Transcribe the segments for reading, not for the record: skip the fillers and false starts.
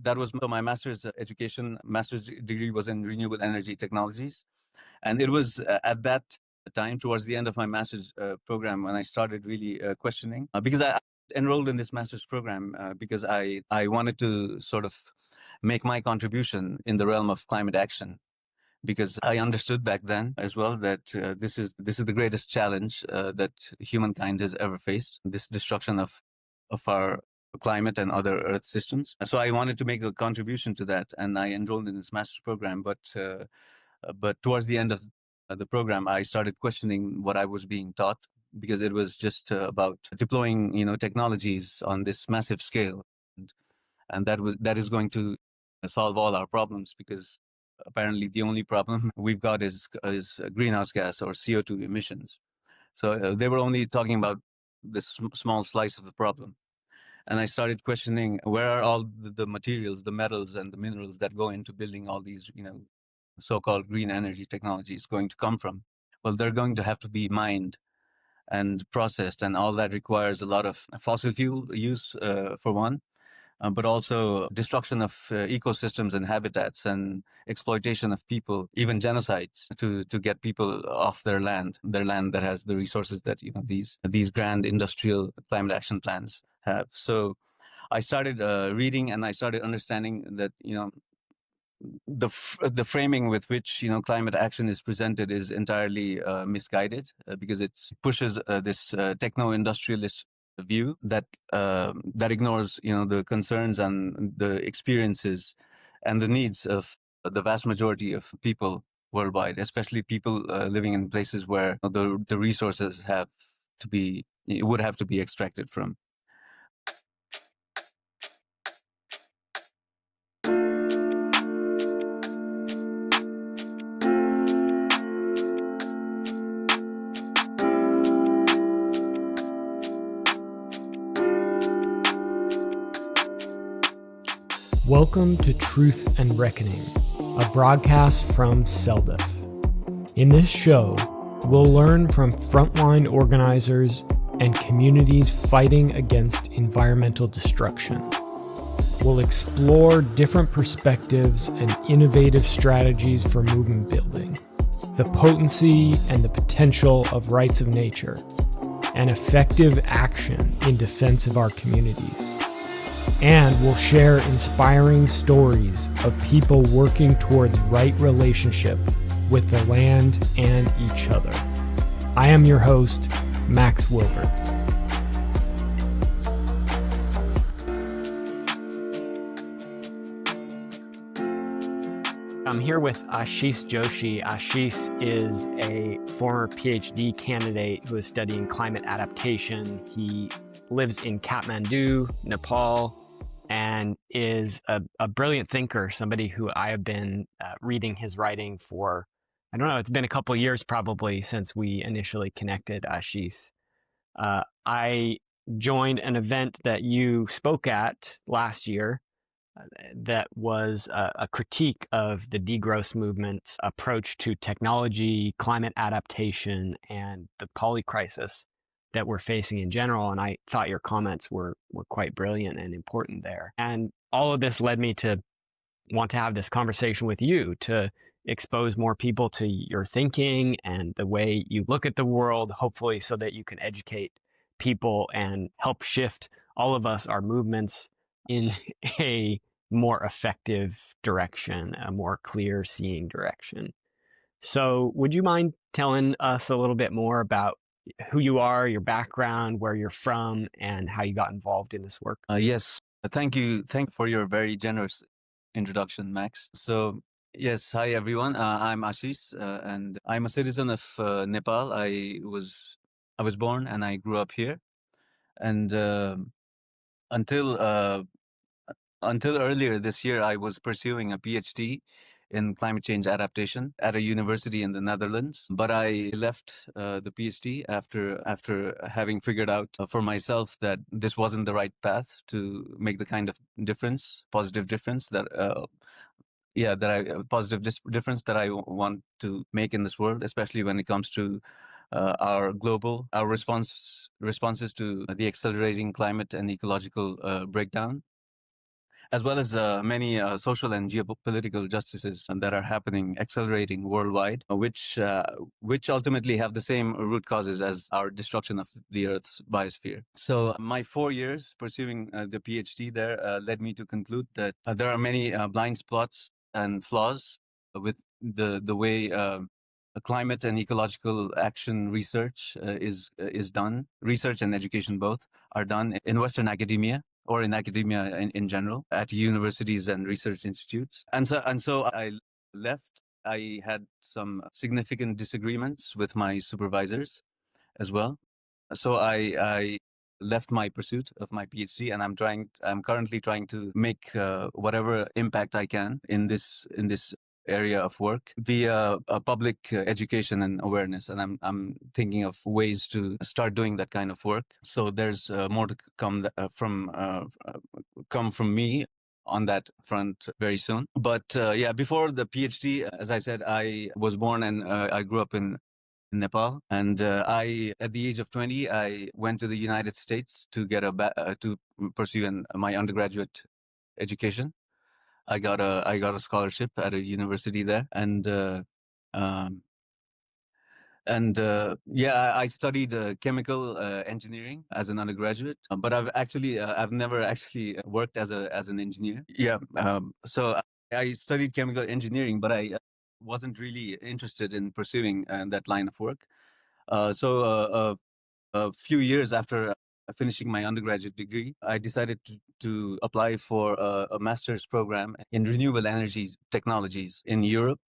that was my master's education. Master's degree was in renewable energy technologies. And it was at that time, towards the end of my master's program, when I started really questioning, because I enrolled in this master's program because I wanted to sort of make my contribution in the realm of climate action, because I understood back then as well that this is the greatest challenge that humankind has ever faced, this destruction of our climate and other Earth systems. So I wanted to make a contribution to that, and I enrolled in this master's program. But towards the end of the program, I started questioning what I was being taught, because it was just about deploying, technologies on this massive scale, and that is going to solve all our problems, because apparently the only problem we've got is greenhouse gas or CO2 emissions. So they were only talking about this small slice of the problem. And I started questioning, where are all the materials, the metals and the minerals that go into building all these, so-called green energy technologies going to come from? Well, they're going to have to be mined and processed, and all that requires a lot of fossil fuel use, for one, but also destruction of ecosystems and habitats, and exploitation of people, even genocides to get people off their land that has the resources that these grand industrial climate action plans have. So I started reading, and I started understanding that the framing with which climate action is presented is entirely misguided, because it pushes this techno-industrialist view that ignores the concerns and the experiences and the needs of the vast majority of people worldwide, especially people living in places where the resources would have to be extracted from. Welcome to Truth and Reckoning, a broadcast from CELDF. In this show, we'll learn from frontline organizers and communities fighting against environmental destruction. We'll explore different perspectives and innovative strategies for movement building, the potency and the potential of rights of nature, and effective action in defense of our communities. And we'll share inspiring stories of people working towards right relationship with the land and each other. I am your host, Max Wilbert. I'm here with Aashis Joshi. Aashis is a former PhD candidate who is studying climate adaptation. He lives in Kathmandu, Nepal, and is a brilliant thinker, somebody who I have been reading his writing for, I don't know, it's been a couple of years probably since we initially connected, Aashis. I joined an event that you spoke at last year that was a critique of the degrowth movement's approach to technology, climate adaptation, and the poly crisis that we're facing in general. And I thought your comments were quite brilliant and important there. And all of this led me to want to have this conversation with you, to expose more people to your thinking and the way you look at the world, hopefully so that you can educate people and help shift all of us, our movements, in a more effective direction, a more clear seeing direction. So would you mind telling us a little bit more about who you are, your background, where you're from, and how you got involved in this work? Yes, thank you. Thank you for your very generous introduction, Max. So yes, hi everyone. I'm Aashis, and I'm a citizen of Nepal. I was born and I grew up here, and until earlier this year, I was pursuing a PhD in climate change adaptation at a university in the Netherlands. But I left the PhD after having figured out for myself that this wasn't the right path to make the kind of positive difference that I want to make in this world, especially when it comes to our responses to the accelerating climate and ecological breakdown. as well as many social and geopolitical justices that are happening, accelerating worldwide, which ultimately have the same root causes as our destruction of the Earth's biosphere. So my 4 years pursuing the PhD there led me to conclude that there are many blind spots and flaws with the way climate and ecological action research is done. Research and education both are done in Western academia, or in academia in general, at universities and research institutes. And so I left. I had some significant disagreements with my supervisors as well. So I left my pursuit of my PhD, and I'm currently trying to make whatever impact I can in this area of work via public education and awareness. And I'm thinking of ways to start doing that kind of work. So there's more to come from me on that front very soon. But yeah, before the PhD, as I said, I was born and I grew up in Nepal. And at the age of 20, I went to the United States to get to pursue my undergraduate education. I got a scholarship at a university there, um, and yeah, I studied chemical engineering as an undergraduate, but I've never actually worked as an engineer. Yeah, so I studied chemical engineering, but I wasn't really interested in pursuing that line of work. So a few years after finishing my undergraduate degree, I decided to apply for a master's program in renewable energy technologies in Europe,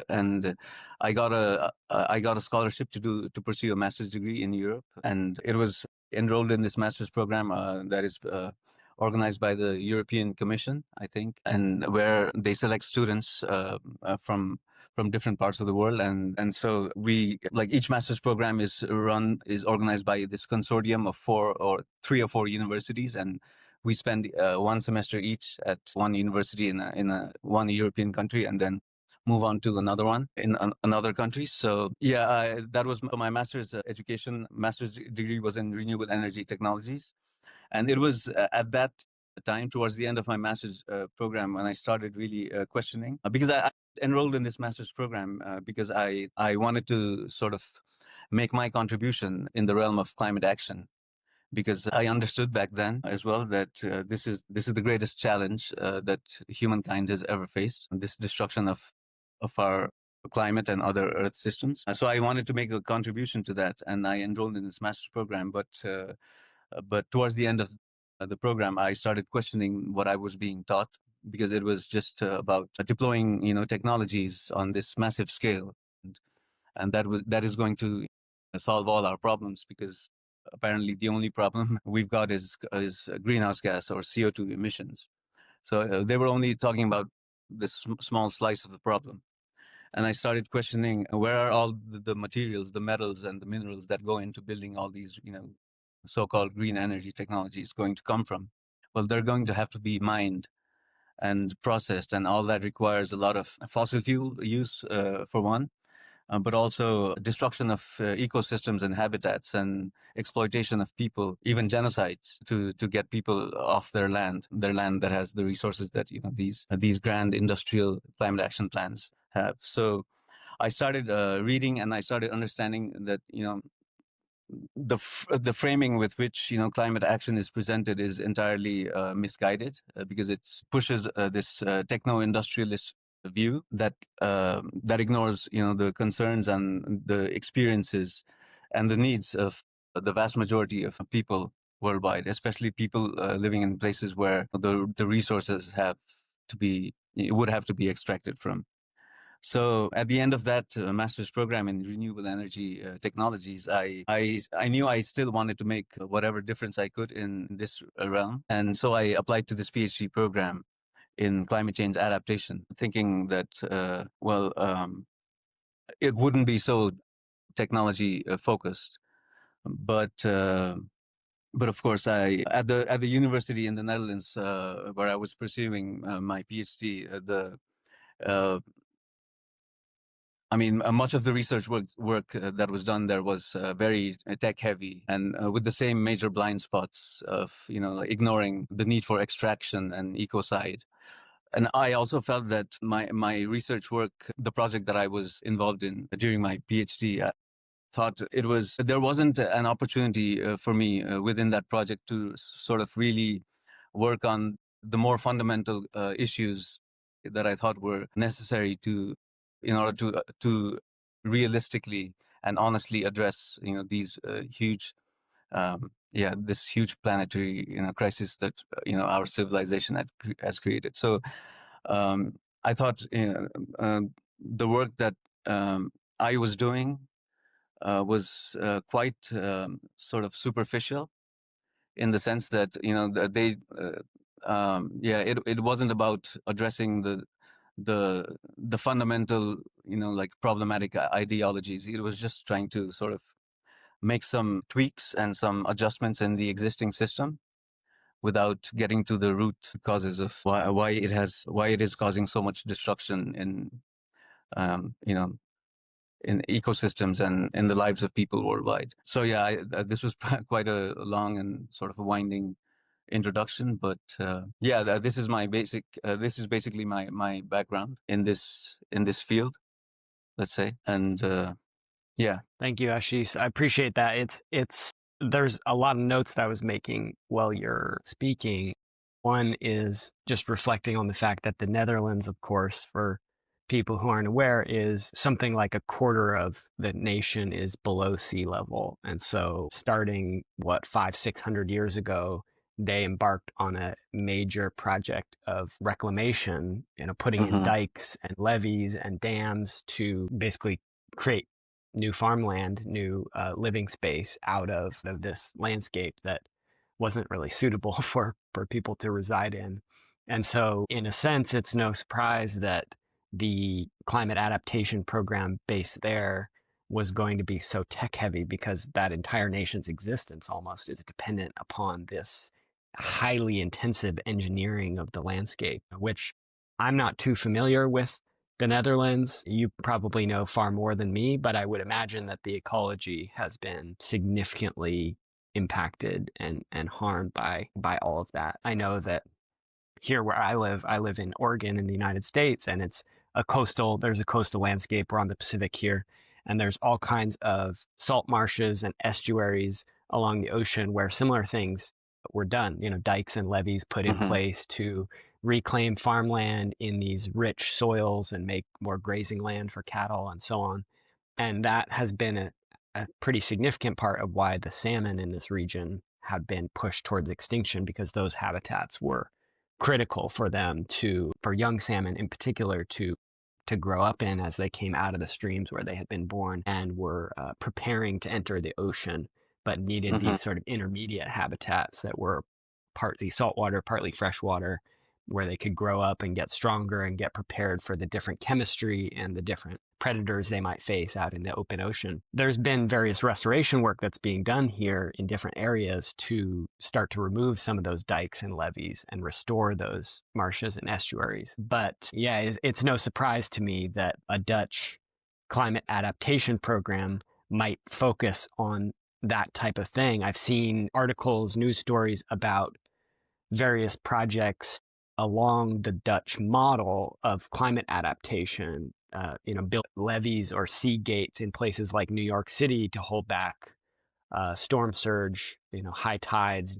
and I got a scholarship to pursue a master's degree in Europe, and it was enrolled in this master's program that is organized by the European Commission, I think, and where they select students from different parts of the world, and so we, like, each master's program is organized by this consortium of three or four universities, and we spend one semester each at one university in one European country, and then move on to another one in another country. So yeah, that was my master's education. Master's degree was in renewable energy technologies, and it was at that time, towards the end of my master's program, when I started really questioning, because I enrolled in this master's program because I wanted to sort of make my contribution in the realm of climate action, because I understood back then as well that this is the greatest challenge that humankind has ever faced, this destruction of our climate and other Earth systems. So I wanted to make a contribution to that, and I enrolled in this master's program. But towards the end of the program, I started questioning what I was being taught, because it was just about deploying, technologies on this massive scale, and, and that is going to solve all our problems, because apparently the only problem we've got is greenhouse gas, or CO2 emissions. So they were only talking about this small slice of the problem. And I started questioning, where are all the materials, the metals and the minerals that go into building all these, so-called green energy technologies going to come from? Well, they're going to have to be mined and processed, and all that requires a lot of fossil fuel use, for one, but also destruction of ecosystems and habitats, and exploitation of people, even genocides, to get people off their land that has the resources that these grand industrial climate action plans have. So I started reading, and I started understanding that the framing with which climate action is presented is entirely misguided, because it pushes this techno-industrialist view that ignores the concerns and the experiences and the needs of the vast majority of people worldwide, especially people living in places where the resources would have to be extracted from. So at the end of that master's program in renewable energy technologies, I knew I still wanted to make whatever difference I could in this realm, and so I applied to this PhD program in climate change adaptation, thinking that it wouldn't be so technology focused, but of course, I at the university in the Netherlands where I was pursuing my PhD, uh, I mean, much of the research work that was done there was very tech heavy, and with the same major blind spots of, like ignoring the need for extraction and ecocide. And I also felt that my research work, the project that I was involved in during my PhD, thought there wasn't an opportunity for me within that project to sort of really work on the more fundamental issues that I thought were necessary in order to realistically and honestly address, these huge, this huge planetary, crisis that, our civilization has created. So I thought, the work that I was doing was quite sort of superficial, in the sense that, that it wasn't about addressing the fundamental, like problematic ideologies. It was just trying to sort of make some tweaks and some adjustments in the existing system without getting to the root causes of why it is causing so much destruction in, you know in ecosystems and in the lives of people worldwide. So yeah, this was quite a long and sort of a winding introduction, but this is my this is basically my background in this field, let's say. And yeah. Thank you, Aashis. I appreciate that. It's there's a lot of notes that I was making while you're speaking. One is just reflecting on the fact that the Netherlands, of course, for people who aren't aware, is something like a quarter of the nation is below sea level. And so starting, 600 years ago, they embarked on a major project of reclamation, putting in Hmm. dikes and levees and dams to basically create new farmland, new living space out of this landscape that wasn't really suitable for people to reside in. And so, in a sense, it's no surprise that the climate adaptation program based there was going to be so tech heavy, because that entire nation's existence almost is dependent upon this highly intensive engineering of the landscape, which I'm not too familiar with the Netherlands. You probably know far more than me, but I would imagine that the ecology has been significantly impacted and harmed by all of that. I know that here where I live in Oregon in the United States, and there's a coastal landscape. We're on the Pacific here, and there's all kinds of salt marshes and estuaries along the ocean where similar things were done, dikes and levees put in Hmm. place to reclaim farmland in these rich soils and make more grazing land for cattle and so on. And that has been a pretty significant part of why the salmon in this region have been pushed towards extinction, because those habitats were critical for young salmon in particular to grow up in as they came out of the streams where they had been born and were preparing to enter the ocean, but needed Hmm. these sort of intermediate habitats that were partly saltwater, partly freshwater, where they could grow up and get stronger and get prepared for the different chemistry and the different predators they might face out in the open ocean. There's been various restoration work that's being done here in different areas to start to remove some of those dikes and levees and restore those marshes and estuaries. But yeah, it's no surprise to me that a Dutch climate adaptation program might focus on that type of thing. I've seen articles, news stories about various projects along the Dutch model of climate adaptation, built levees or sea gates in places like New York City to hold back storm surge, high tides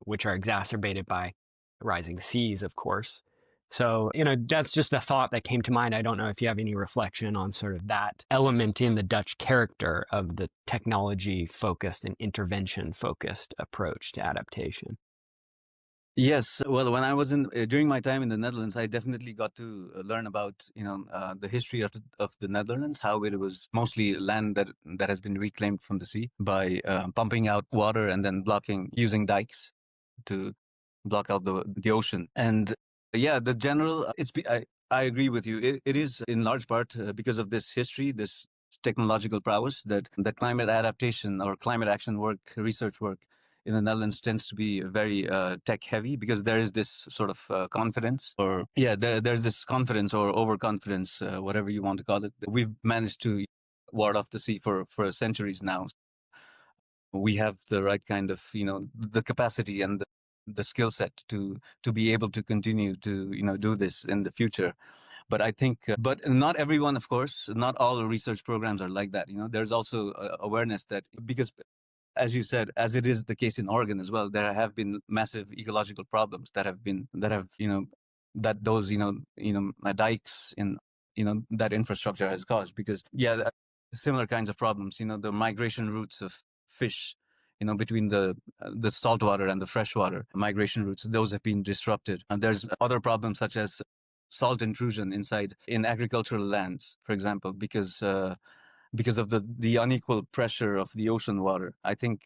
which are exacerbated by rising seas, of course. So, that's just a thought that came to mind. I don't know if you have any reflection on sort of that element in the Dutch character of the technology focused and intervention focused approach to adaptation. Yes, well, when I was during my time in the Netherlands, I definitely got to learn about, the history of the Netherlands, how it was mostly land that has been reclaimed from the sea by pumping out water and then using dikes to block out the ocean. And yeah, the general I agree with you. It is in large part because of this history, this technological prowess, that the climate adaptation or climate action work, research work, in the Netherlands tends to be very tech heavy, because there is this sort of confidence, or there's this confidence or overconfidence, whatever you want to call it. We've managed to ward off the sea for centuries now. We have the right kind of, the capacity and the skill set to be able to continue to, do this in the future. But I think, but not everyone, of course, not all research programs are like that. There's also awareness that, because as you said, as it is the case in Oregon as well, there have been massive ecological problems that those dikes in that infrastructure has caused. Because similar kinds of problems, the migration routes of fish, between the saltwater and the freshwater migration routes, those have been disrupted. And there's other problems such as salt intrusion in agricultural lands, for example, because of the unequal pressure of the ocean water. I think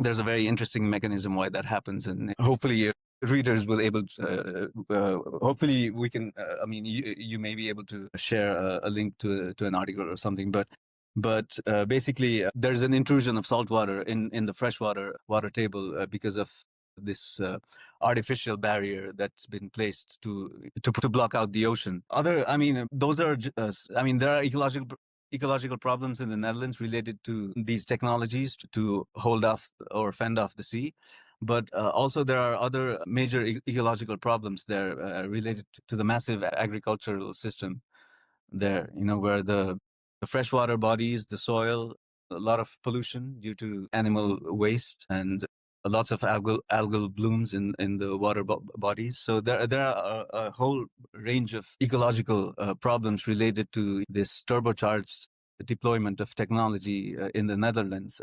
there's a very interesting mechanism why that happens, and hopefully readers will able to, hopefully we can, you may be able to share a link to an article or something, but basically there's an intrusion of salt water in the freshwater water table because of this artificial barrier that's been placed to block out the ocean. Those are there are ecological problems in the Netherlands related to these technologies to hold off or fend off the sea. But also there are other major ecological problems there related to the massive agricultural system there, where the freshwater bodies, the soil, a lot of pollution due to animal waste, and lots of algal blooms in the water bodies. So there are a whole range of ecological problems related to this turbocharged deployment of technology in the Netherlands.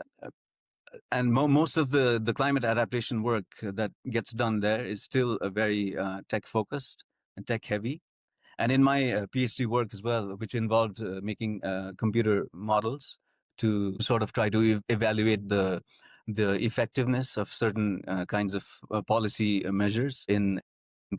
And most of the climate adaptation work that gets done there is still a very tech focused and tech heavy. And in my PhD work as well, which involved making computer models to sort of try to evaluate the effectiveness of certain kinds of policy measures in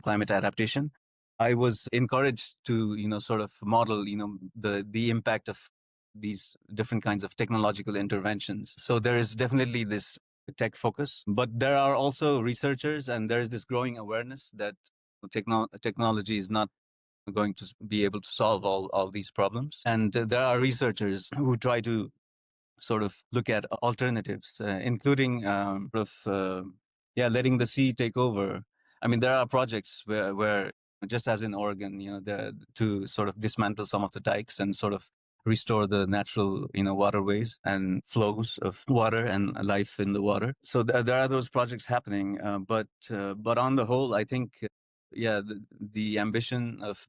climate adaptation, I was encouraged to sort of model the impact of these different kinds of technological interventions. So there is definitely this tech focus, but there are also researchers, and there is this growing awareness that technology is not going to be able to solve all these problems. And there are researchers who try to sort of look at alternatives, including letting the sea take over. There are projects where just as in Oregon, to sort of dismantle some of the dikes and sort of restore the natural, waterways and flows of water and life in the water. So there are those projects happening. But on the whole, I think, the ambition of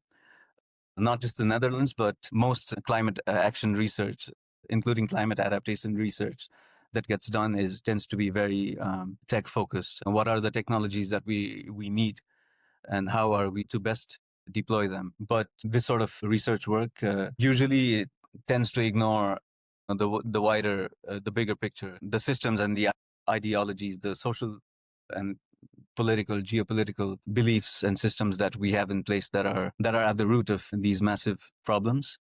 not just the Netherlands, but most climate action research, including climate adaptation research that gets done, tends to be very tech focused. And what are the technologies that we need, and how are we to best deploy them? But this sort of research work usually it tends to ignore the wider, the bigger picture, the systems and the ideologies, the social and political, geopolitical beliefs and systems that we have in place that are at the root of these massive problems,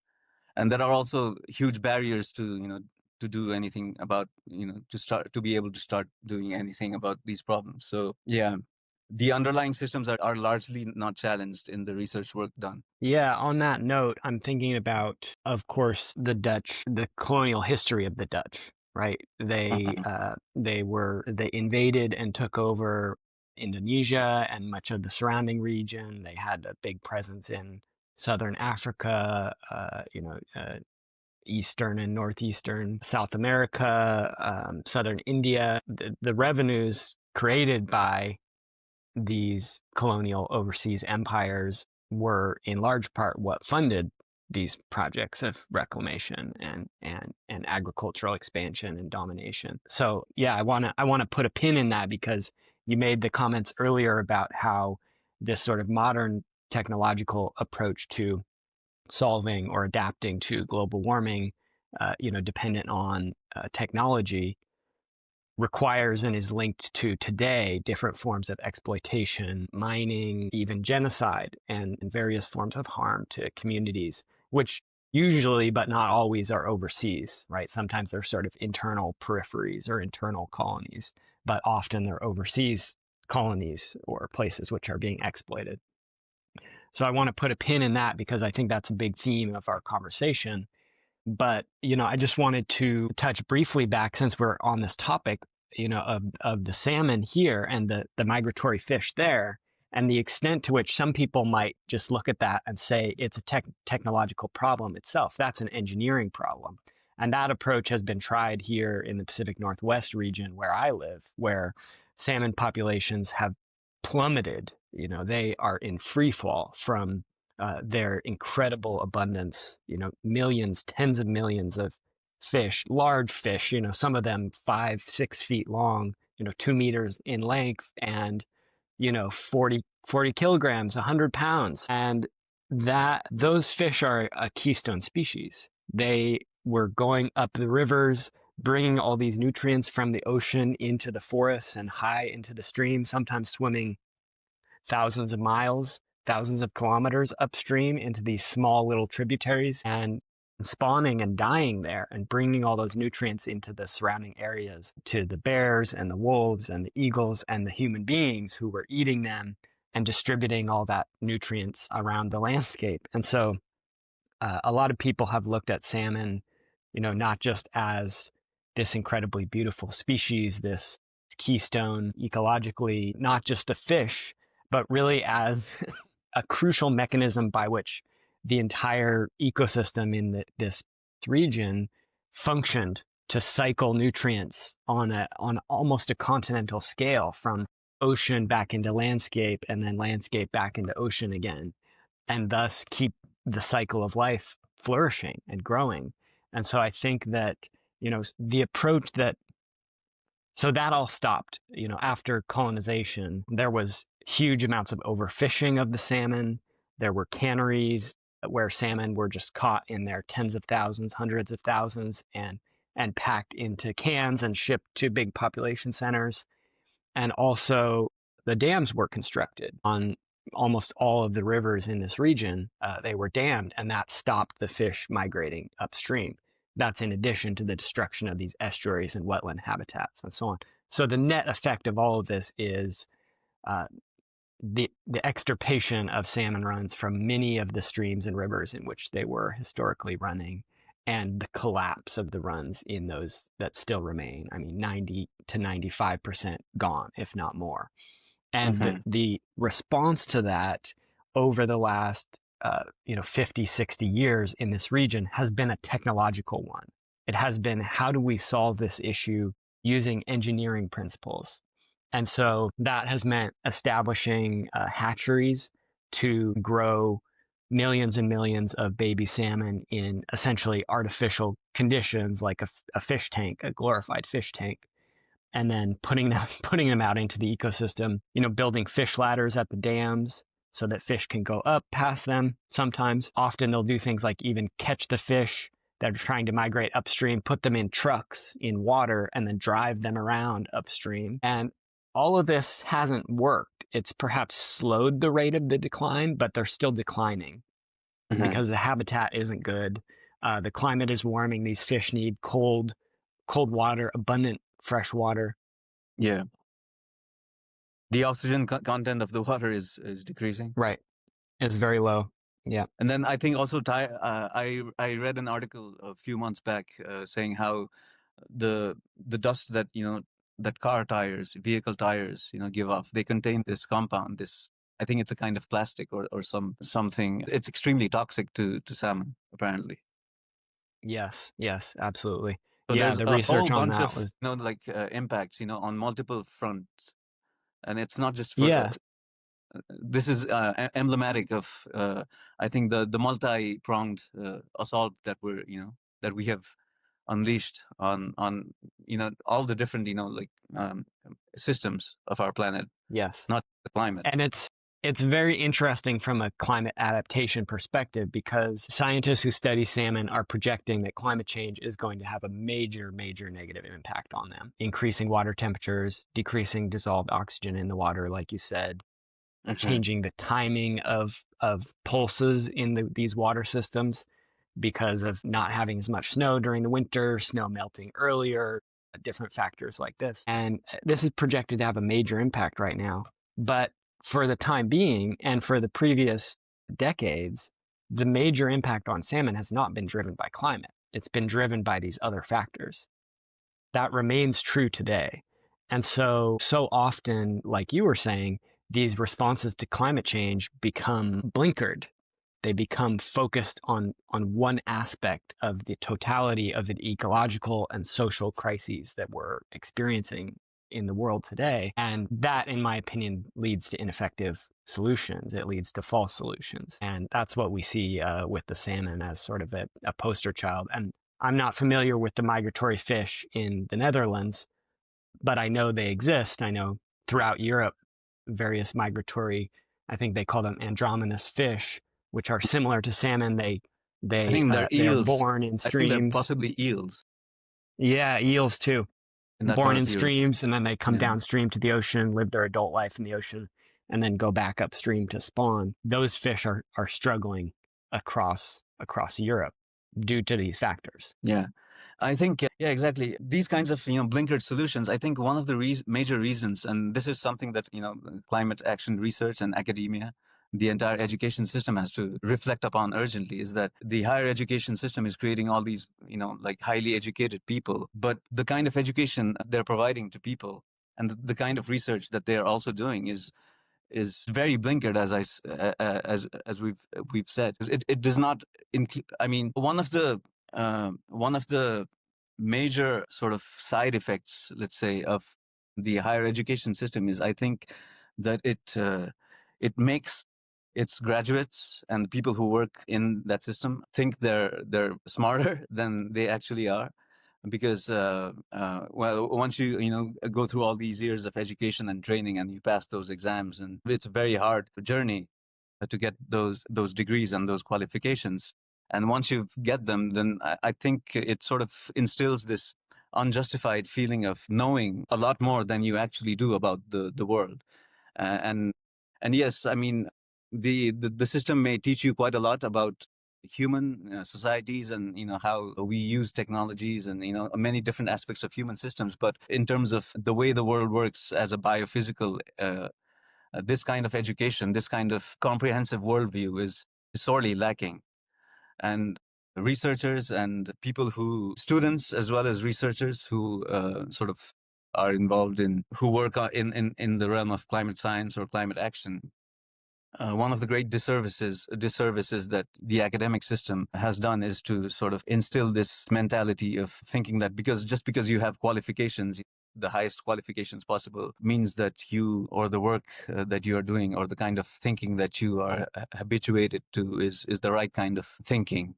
and that are also huge barriers to to do anything about to be able to start doing anything about these problems. So the underlying systems are largely not challenged in the research work done. Yeah, on that note, I'm thinking about, of course, the colonial history of the Dutch, right? They invaded and took over Indonesia and much of the surrounding region. They had a big presence in southern Africa, eastern and northeastern South America, southern India. The revenues created by these colonial overseas empires were in large part what funded these projects of reclamation and agricultural expansion and domination. So I want to put a pin in that, because you made the comments earlier about how this sort of modern technological approach to solving or adapting to global warming, dependent on technology, requires and is linked to today different forms of exploitation, mining, even genocide, and various forms of harm to communities, which usually, but not always, are overseas, right? Sometimes they're sort of internal peripheries or internal colonies but often they're overseas colonies or places which are being exploited. So I want to put a pin in that because I think that's a big theme of our conversation. But, I just wanted to touch briefly back, since we're on this topic, of the salmon here and the migratory fish there, and the extent to which some people might just look at that and say it's a technological problem itself. That's an engineering problem. And that approach has been tried here in the Pacific Northwest region where I live, where salmon populations have plummeted. They are in free fall from their incredible abundance, millions, tens of millions of fish, large fish, some of them 5-6 feet long, 2 meters in length, and 40 kilograms, 100 pounds. And those fish are a keystone species. They were going up the rivers, bringing all these nutrients from the ocean into the forests and high into the stream, sometimes swimming thousands of miles, thousands of kilometers upstream into these small little tributaries and spawning and dying there and bringing all those nutrients into the surrounding areas to the bears and the wolves and the eagles and the human beings who were eating them and distributing all that nutrients around the landscape. And so a lot of people have looked at salmon, not just as this incredibly beautiful species, this keystone ecologically, not just a fish, but really as a crucial mechanism by which the entire ecosystem in this region functioned to cycle nutrients on almost a continental scale, from ocean back into landscape and then landscape back into ocean again, and thus keep the cycle of life flourishing and growing. And so I think that, the approach so that all stopped, after colonization. There was huge amounts of overfishing of the salmon. There were canneries where salmon were just caught in their tens of thousands, hundreds of thousands, and packed into cans and shipped to big population centers. And also the dams were constructed on almost all of the rivers in this region. They were dammed, and that stopped the fish migrating upstream. That's in addition to the destruction of these estuaries and wetland habitats and so on. So the net effect of all of this is the extirpation of salmon runs from many of the streams and rivers in which they were historically running, and the collapse of the runs in those that still remain. I mean, 90 to 95% gone, if not more. And the response to that over the last 50, 60 years in this region has been a technological one. It has been, how do we solve this issue using engineering principles? And so that has meant establishing hatcheries to grow millions and millions of baby salmon in essentially artificial conditions, like a fish tank, a glorified fish tank, and then putting them out into the ecosystem, building fish ladders at the dams so that fish can go up past them. Sometimes, often they'll do things like even catch the fish that are trying to migrate upstream, put them in trucks in water, and then drive them around upstream. And all of this hasn't worked. It's perhaps slowed the rate of the decline, but they're still declining because the habitat isn't good. The climate is warming. These fish need cold water, abundant fresh water. Yeah. The oxygen content of the water is decreasing. Right. It's very low. Yeah. And then I think also I read an article a few months back saying how the dust that that vehicle tires give off, they contain this compound. I think it's a kind of plastic or something. It's extremely toxic to salmon, apparently. Yes, absolutely. So yeah, there's the a research whole on bunch that of was impacts on multiple fronts, and it's not just for yeah, this is emblematic of I think the multi-pronged assault that we have unleashed on all the different systems of our planet, yes. not the climate. And it's very interesting from a climate adaptation perspective, because scientists who study salmon are projecting that climate change is going to have a major, major negative impact on them. Increasing water temperatures, decreasing dissolved oxygen in the water, like you said, changing the timing of pulses in these water systems because of not having as much snow during the winter, snow melting earlier, different factors like this. And this is projected to have a major impact right now. But for the time being and for the previous decades, the major impact on salmon has not been driven by climate. It's been driven by these other factors. That remains true today. And so often, like you were saying, these responses to climate change become blinkered. They become focused on one aspect of the totality of the ecological and social crises that we're experiencing in the world today. And that, in my opinion, leads to ineffective solutions. It leads to false solutions. And that's what we see with the salmon as sort of a poster child. And I'm not familiar with the migratory fish in the Netherlands, but I know they exist. I know throughout Europe, various migratory, I think they call them androgynous fish, which are similar to salmon. I think they're They're eels. born in I think they're streams. possibly eels Yeah, eels too. in that Born part in of Europe. streams, and then they come Yeah. downstream to the ocean, live their adult life in the ocean, and then go back upstream to spawn. Those fish are struggling across Europe due to these factors. Yeah. I think, yeah, exactly. These kinds of, blinkered solutions, I think one of the major reasons, and this is something that, climate action research and academia, the entire education system has to reflect upon urgently, is that the higher education system is creating all these, like highly educated people, but the kind of education they're providing to people and the kind of research that they're also doing is very blinkered, as we've said. It does not include. I mean, one of the major sort of side effects, let's say, of the higher education system is, I think, that it makes its graduates and the people who work in that system think they're smarter than they actually are, because well, once you go through all these years of education and training and you pass those exams, and it's a very hard journey to get those degrees and those qualifications. And once you get them, then I think it sort of instills this unjustified feeling of knowing a lot more than you actually do about the world. And yes, I mean, the system may teach you quite a lot about human societies and how we use technologies and many different aspects of human systems, but in terms of the way the world works as a biophysical, this kind of education, this kind of comprehensive worldview is sorely lacking. And researchers and students as well as researchers who sort of are involved who work in the realm of climate science or climate action, one of the great disservices that the academic system has done is to sort of instill this mentality of thinking that just because you have qualifications, the highest qualifications possible, means that you, or the work that you are doing, or the kind of thinking that you are habituated to is the right kind of thinking.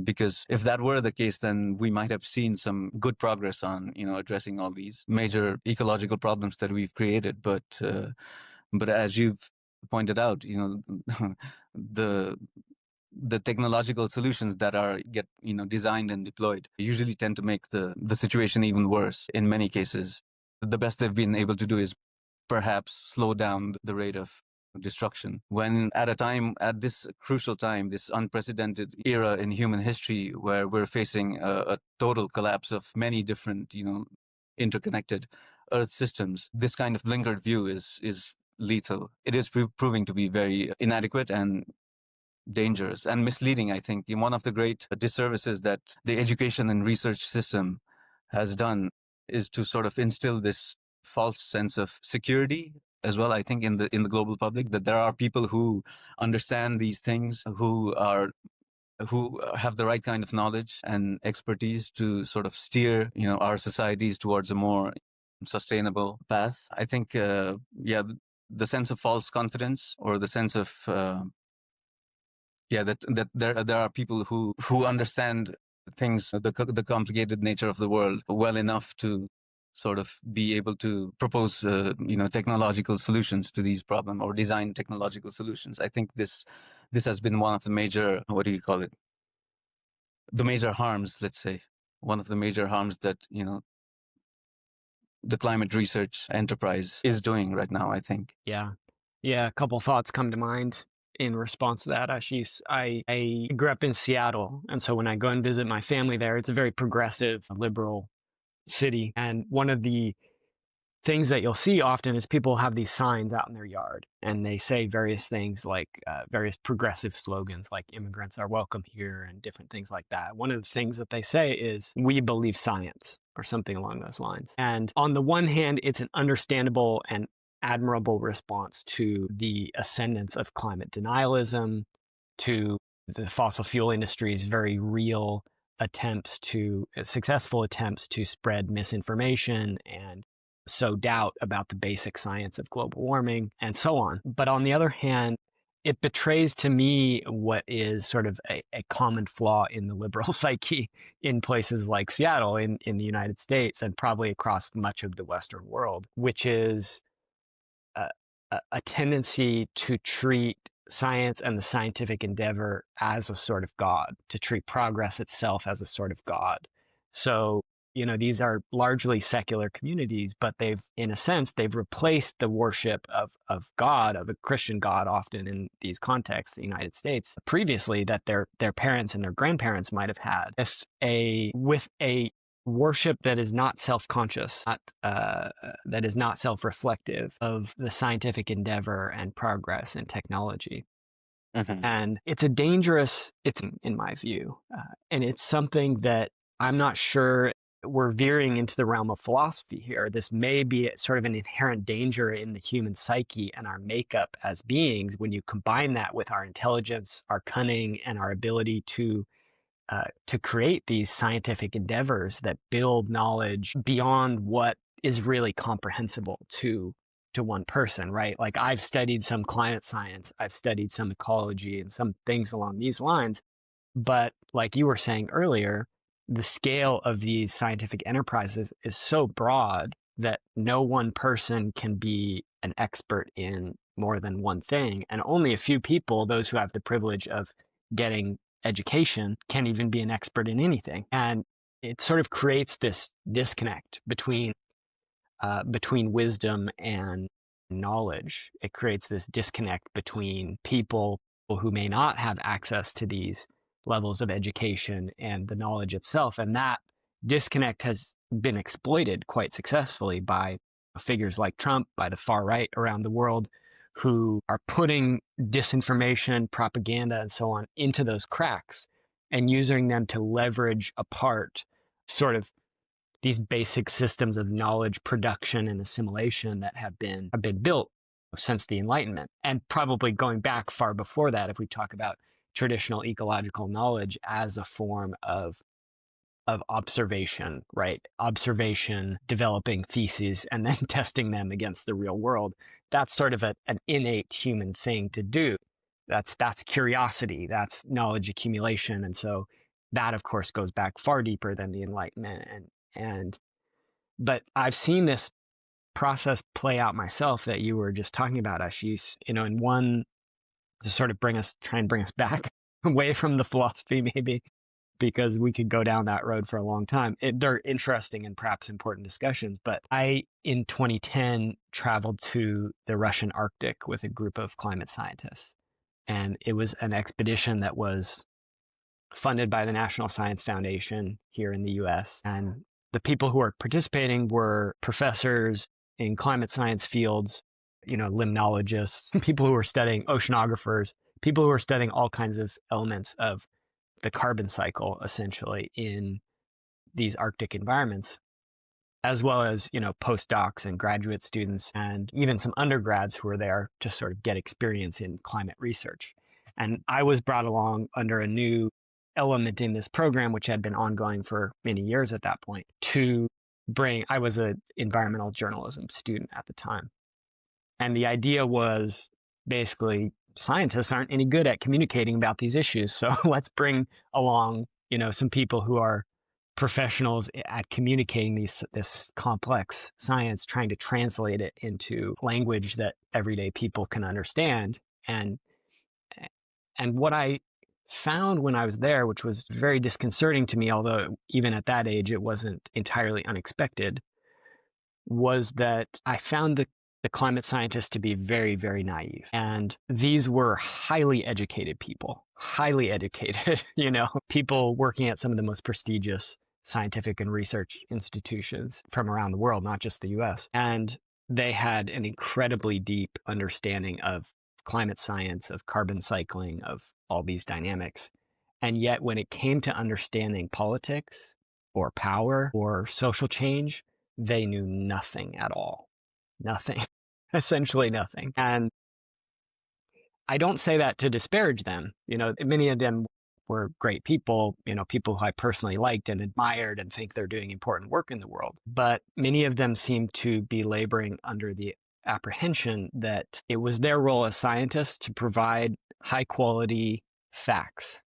Because if that were the case, then we might have seen some good progress on addressing all these major ecological problems that we've created. But as you've pointed out, the technological solutions that get designed and deployed usually tend to make the situation even worse in many cases. The best they've been able to do is perhaps slow down the rate of destruction, when at this crucial time, this unprecedented era in human history, where we're facing a total collapse of many different interconnected earth systems, this kind of blinkered view is lethal. It is proving to be very inadequate and dangerous and misleading. I think one of the great disservices that the education and research system has done is to sort of instill this false sense of security as well, I think, in the global public, that there are people who understand these things, who have the right kind of knowledge and expertise to sort of steer our societies towards a more sustainable path. I think the sense of false confidence, or the sense of that there are people who understand things, the complicated nature of the world well enough to sort of be able to propose technological solutions to these problems, or design technological solutions. I think this has been one of the major, what do you call it, the major harms, let's say, one of the major harms that the climate research enterprise is doing right now, I think. Yeah. A couple thoughts come to mind in response to that, Aashis. I grew up in Seattle, and so when I go and visit my family there, it's a very progressive, liberal city. And one of the things that you'll see often is people have these signs out in their yard and they say various things like various progressive slogans like immigrants are welcome here and different things like that. One of the things that they say is we believe science or something along those lines. And on the one hand, it's an understandable and admirable response to the ascendance of climate denialism, to the fossil fuel industry's very real successful attempts to spread misinformation and sow doubt about the basic science of global warming and so on. But on the other hand, it betrays to me what is sort of a common flaw in the liberal psyche in places like Seattle in the United States and probably across much of the Western world, which is a tendency to treat science and the scientific endeavor as a sort of God, to treat progress itself as a sort of God. So, these are largely secular communities, but in a sense, they've replaced the worship of God, of a Christian God, often in these contexts, the United States, previously that their parents and their grandparents might have had, with a worship that is not self-conscious, that is not self-reflective of the scientific endeavor and progress and technology. Mm-hmm. And it's in my view, and it's something that I'm not sure we're veering into the realm of philosophy here. This may be sort of an inherent danger in the human psyche and our makeup as beings when you combine that with our intelligence, our cunning, and our ability to create these scientific endeavors that build knowledge beyond what is really comprehensible to one person, right? Like I've studied some climate science, I've studied some ecology and some things along these lines. But like you were saying earlier, the scale of these scientific enterprises is so broad that no one person can be an expert in more than one thing. And only a few people, those who have the privilege of getting education, can even be an expert in anything. And it sort of creates this disconnect between wisdom and knowledge. It creates this disconnect between people who may not have access to these levels of education and the knowledge itself. And that disconnect has been exploited quite successfully by figures like Trump, by the far right around the world, who are putting disinformation, propaganda, and so on into those cracks and using them to leverage apart sort of these basic systems of knowledge production and assimilation that have been built since the Enlightenment, and probably going back far before that if we talk about traditional ecological knowledge as a form of observation, right? Observation, developing theses, and then testing them against the real world. That's sort of an innate human thing to do. That's curiosity, that's knowledge accumulation. And so that, of course, goes back far deeper than the Enlightenment. But I've seen this process play out myself that you were just talking about, Aashis, in one, to sort of try and bring us back away from the philosophy, maybe, because we could go down that road for a long time. They're interesting and perhaps important discussions. But I, in 2010, traveled to the Russian Arctic with a group of climate scientists. And it was an expedition that was funded by the National Science Foundation here in the US. And the people who were participating were professors in climate science fields, limnologists, people who were studying oceanographers, people who were studying all kinds of elements of the carbon cycle, essentially, in these Arctic environments, as well as, postdocs and graduate students, and even some undergrads who were there to sort of get experience in climate research. And I was brought along under a new element in this program, which had been ongoing for many years at that point, I was an environmental journalism student at the time. And the idea was basically scientists aren't any good at communicating about these issues. So let's bring along, some people who are professionals at communicating this complex science, trying to translate it into language that everyday people can understand. And what I found when I was there, which was very disconcerting to me, although even at that age it wasn't entirely unexpected, was that I found the climate scientists to be very, very naive. And these were highly educated people, people working at some of the most prestigious scientific and research institutions from around the world, not just the US. And they had an incredibly deep understanding of climate science, of carbon cycling, of all these dynamics. And yet, when it came to understanding politics or power or social change, they knew nothing at all. Nothing, essentially nothing. And I don't say that to disparage them. Many of them were great people, people who I personally liked and admired and think they're doing important work in the world. But many of them seem to be laboring under the apprehension that it was their role as scientists to provide high quality facts.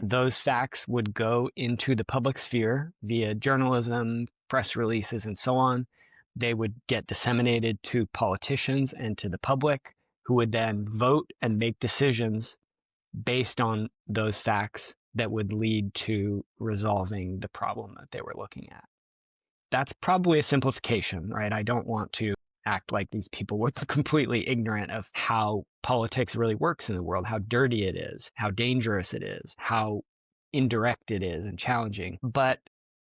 Those facts would go into the public sphere via journalism, press releases, and so on. They would get disseminated to politicians and to the public, who would then vote and make decisions based on those facts that would lead to resolving the problem that they were looking at. That's probably a simplification, right? I don't want to act like these people were completely ignorant of how politics really works in the world, how dirty it is, how dangerous it is, how indirect it is and challenging. But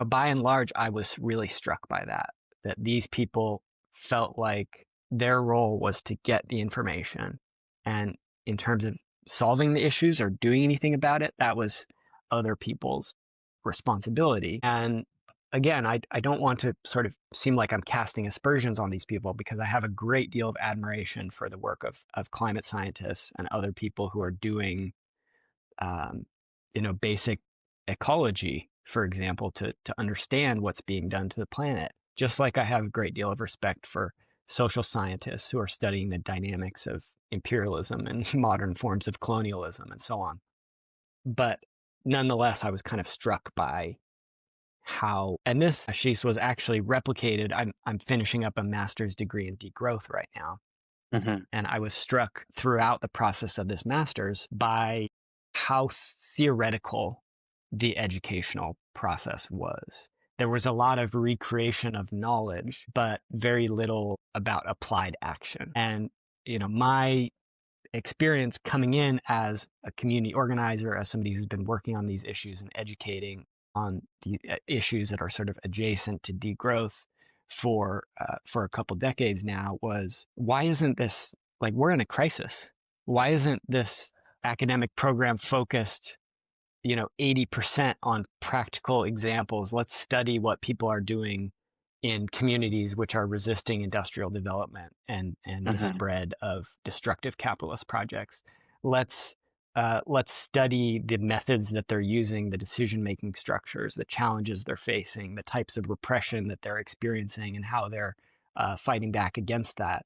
by and large, I was really struck by that these people felt like their role was to get the information. And in terms of solving the issues or doing anything about it, that was other people's responsibility. And again, I don't want to sort of seem like I'm casting aspersions on these people, because I have a great deal of admiration for the work of climate scientists and other people who are doing, basic ecology, for example, to understand what's being done to the planet. Just like I have a great deal of respect for social scientists who are studying the dynamics of imperialism and modern forms of colonialism and so on. But nonetheless, I was kind of struck by how, and this, Aashis, was actually replicated. I'm finishing up a master's degree in degrowth right now. And I was struck throughout the process of this master's by how theoretical the educational process was. There was a lot of recreation of knowledge, but very little about applied action. And, my experience coming in as a community organizer, as somebody who's been working on these issues and educating on the issues that are sort of adjacent to degrowth for a couple decades now, was, why isn't this, like, we're in a crisis. Why isn't this academic program focused 80% on practical examples? Let's study what people are doing in communities which are resisting industrial development and the spread of destructive capitalist projects. Let's study the methods that they're using, the decision-making structures, the challenges they're facing, the types of repression that they're experiencing, and how they're fighting back against that.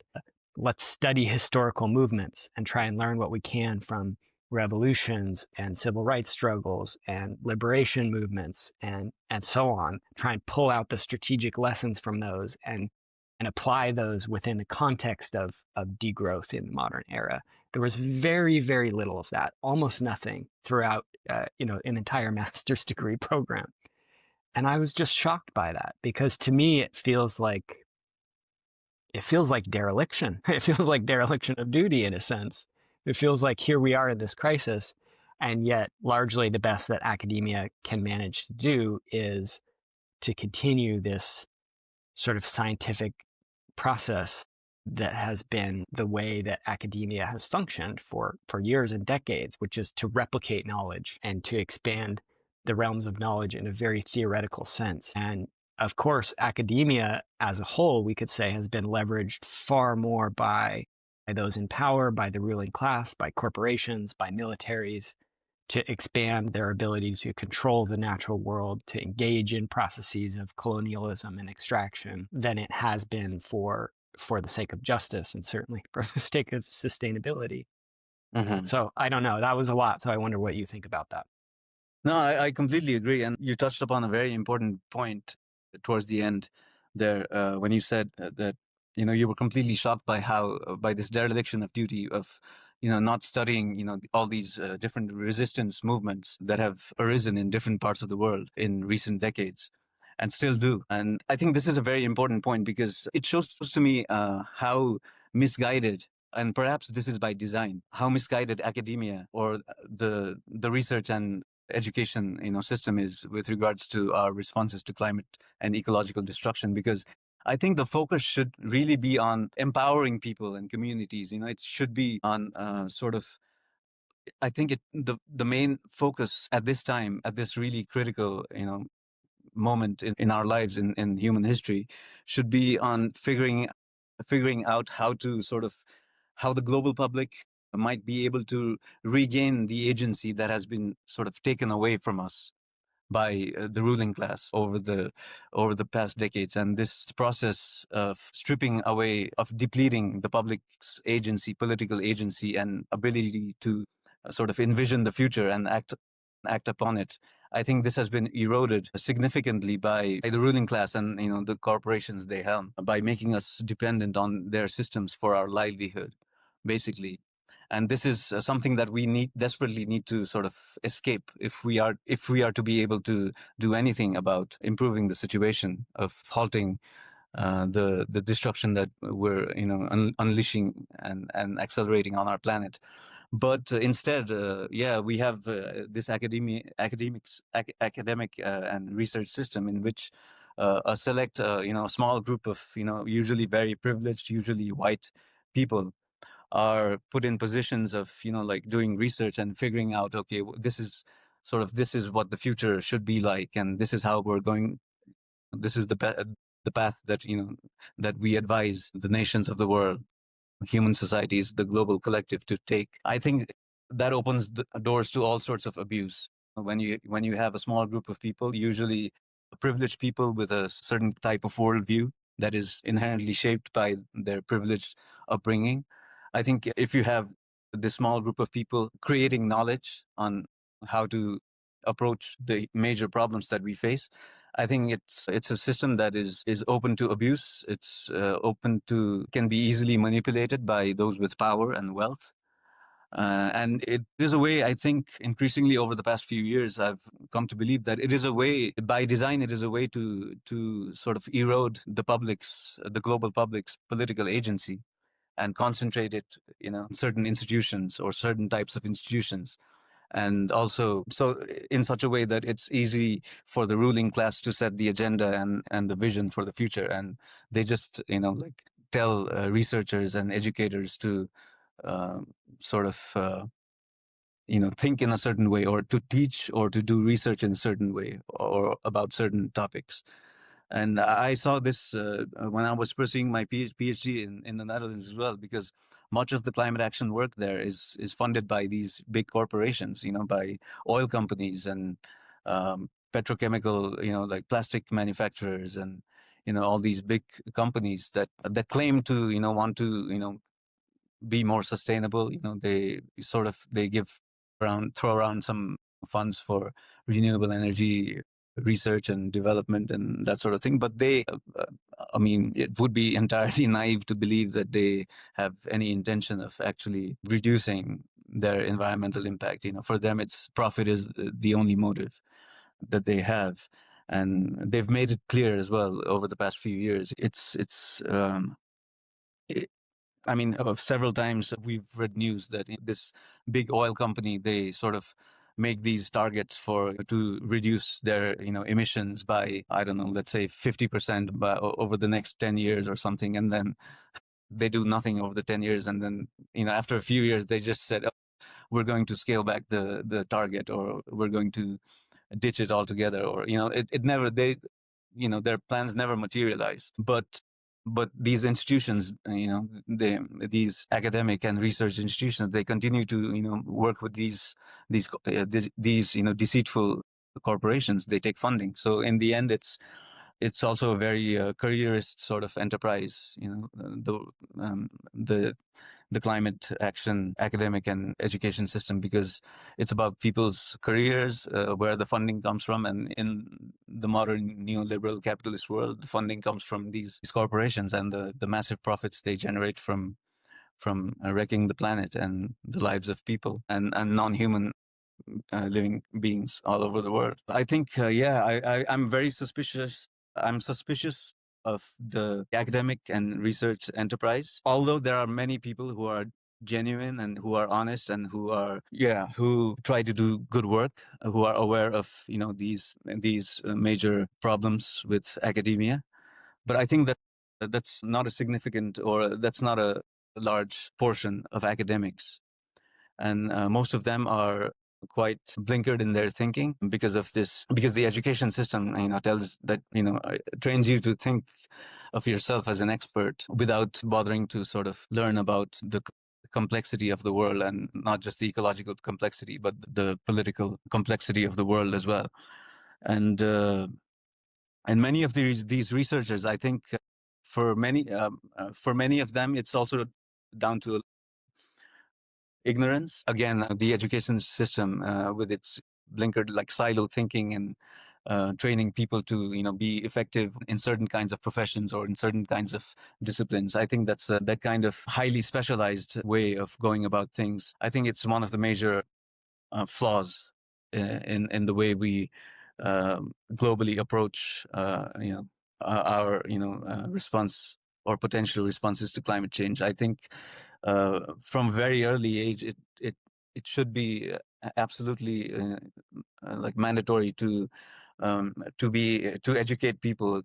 Let's study historical movements and try and learn what we can from revolutions and civil rights struggles and liberation movements and so on. Try and pull out the strategic lessons from those and apply those within the context of degrowth in the modern era. There was very, very little of that, almost nothing throughout an entire master's degree program. And I was just shocked by that, because to me it feels like dereliction. It feels like dereliction of duty, in a sense. It feels like here we are in this crisis, and yet largely the best that academia can manage to do is to continue this sort of scientific process that has been the way that academia has functioned for years and decades, which is to replicate knowledge and to expand the realms of knowledge in a very theoretical sense. And of course, academia as a whole, we could say, has been leveraged far more by those in power, by the ruling class, by corporations, by militaries, to expand their ability to control the natural world, to engage in processes of colonialism and extraction, than it has been for the sake of justice, and certainly for the sake of sustainability. So I don't know. That was a lot. So I wonder what you think about that. No, I completely agree. And you touched upon a very important point towards the end there, when you said that, you were completely shocked by this dereliction of duty of, not studying, all these different resistance movements that have arisen in different parts of the world in recent decades and still do. And I think this is a very important point, because it shows to me how misguided, and perhaps this is by design, how misguided academia or the research and education, system is with regards to our responses to climate and ecological destruction, because I think the focus should really be on empowering people and communities. It should be on sort of, I think the main focus at this time, at this really critical, moment in our lives in human history, should be on figuring out how to sort of, how the global public might be able to regain the agency that has been sort of taken away from us by the ruling class over the past decades. And this process of stripping away, of depleting the public's agency, political agency, and ability to sort of envision the future and act upon it, I think this has been eroded significantly by the ruling class and the corporations they helm, by making us dependent on their systems for our livelihood, basically. And this is something that we desperately need to sort of escape if we are to be able to do anything about improving the situation, of halting the destruction that we're unleashing and accelerating on our planet. But instead, we have this academic and research system in which a select, small group of, usually very privileged, usually white people are put in positions of, like doing research and figuring out, okay, this is what the future should be like, and this is how we're going. This is the path that that we advise the nations of the world, human societies, the global collective to take. I think that opens the doors to all sorts of abuse. When you have a small group of people, usually privileged people with a certain type of worldview that is inherently shaped by their privileged upbringing. I think if you have this small group of people creating knowledge on how to approach the major problems that we face, I think it's a system that is open to abuse. It's can be easily manipulated by those with power and wealth. And it is a way, I think, increasingly over the past few years, I've come to believe that it is a way, by design, it is a way to sort of erode the global public's political agency and concentrate it, certain institutions or certain types of institutions. And also, so in such a way that it's easy for the ruling class to set the agenda and the vision for the future. And they just, like tell researchers and educators to uh, sort of, think in a certain way, or to teach or to do research in a certain way or about certain topics. And I saw this when I was pursuing my PhD in the Netherlands as well, because much of the climate action work there is funded by these big corporations, by oil companies and petrochemical, like plastic manufacturers, and all these big companies that claim to want to be more sustainable. They throw around some funds for renewable energy research and development and that sort of thing. But I mean, it would be entirely naive to believe that they have any intention of actually reducing their environmental impact. For them, it's profit is the only motive that they have. And they've made it clear as well over the past few years. I mean, several times we've read news that this big oil company, they sort of make these targets to reduce their emissions by, I don't know, let's say 50% over the next 10 years or something, and then they do nothing over the 10 years, and then after a few years they just said, oh, we're going to scale back the target, or we're going to ditch it altogether, or it never their plans never materialize. But these institutions, these academic and research institutions, they continue to work with these deceitful corporations. They take funding, so in the end it's also a very careerist sort of enterprise. The climate action academic and education system, because it's about people's careers, where the funding comes from. And in the modern neoliberal capitalist world, the funding comes from these corporations and the massive profits they generate from wrecking the planet and the lives of people and non-human living beings all over the world. I think, I'm very suspicious. I'm suspicious of the academic and research enterprise, although there are many people who are genuine and who are honest and who try to do good work, who are aware of these major problems with academia. But I think that that's not a significant, or that's not a large portion of academics. And most of them are quite blinkered in their thinking because of this, because the education system tells that trains you to think of yourself as an expert without bothering to sort of learn about the complexity of the world, and not just the ecological complexity but the political complexity of the world as well. And many of these researchers, I think, for many of them, it's also down to ignorance. Again, the education system, with its blinkered, like, silo thinking, and training people to be effective in certain kinds of professions or in certain kinds of disciplines. I think that's that kind of highly specialized way of going about things. I think it's one of the major flaws in the way we globally approach our response or potential responses to climate change. I think from very early age, it should be absolutely like mandatory to educate people,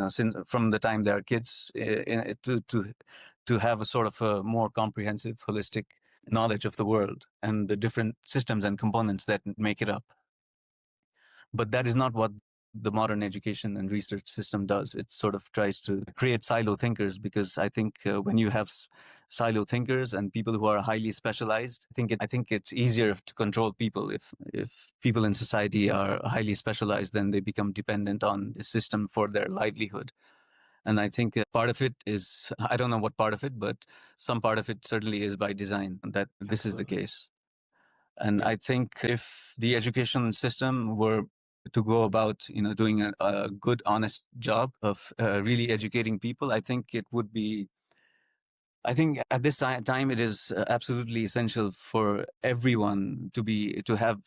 since from the time they are kids, to have a sort of a more comprehensive, holistic knowledge of the world and the different systems and components that make it up. But that is not what the modern education and research system does. It sort of tries to create silo thinkers, because I think when you have silo thinkers and people who are highly specialized, I think it's easier to control people. If people in society are highly specialized, then they become dependent on the system for their livelihood. And I think part of it is, I don't know what part of it, but some part of it certainly is by design that this is the case. And Yeah. I think if the education system were to go about, doing a good, honest job of really educating people, I think it would be. I think at this time it is absolutely essential for everyone to have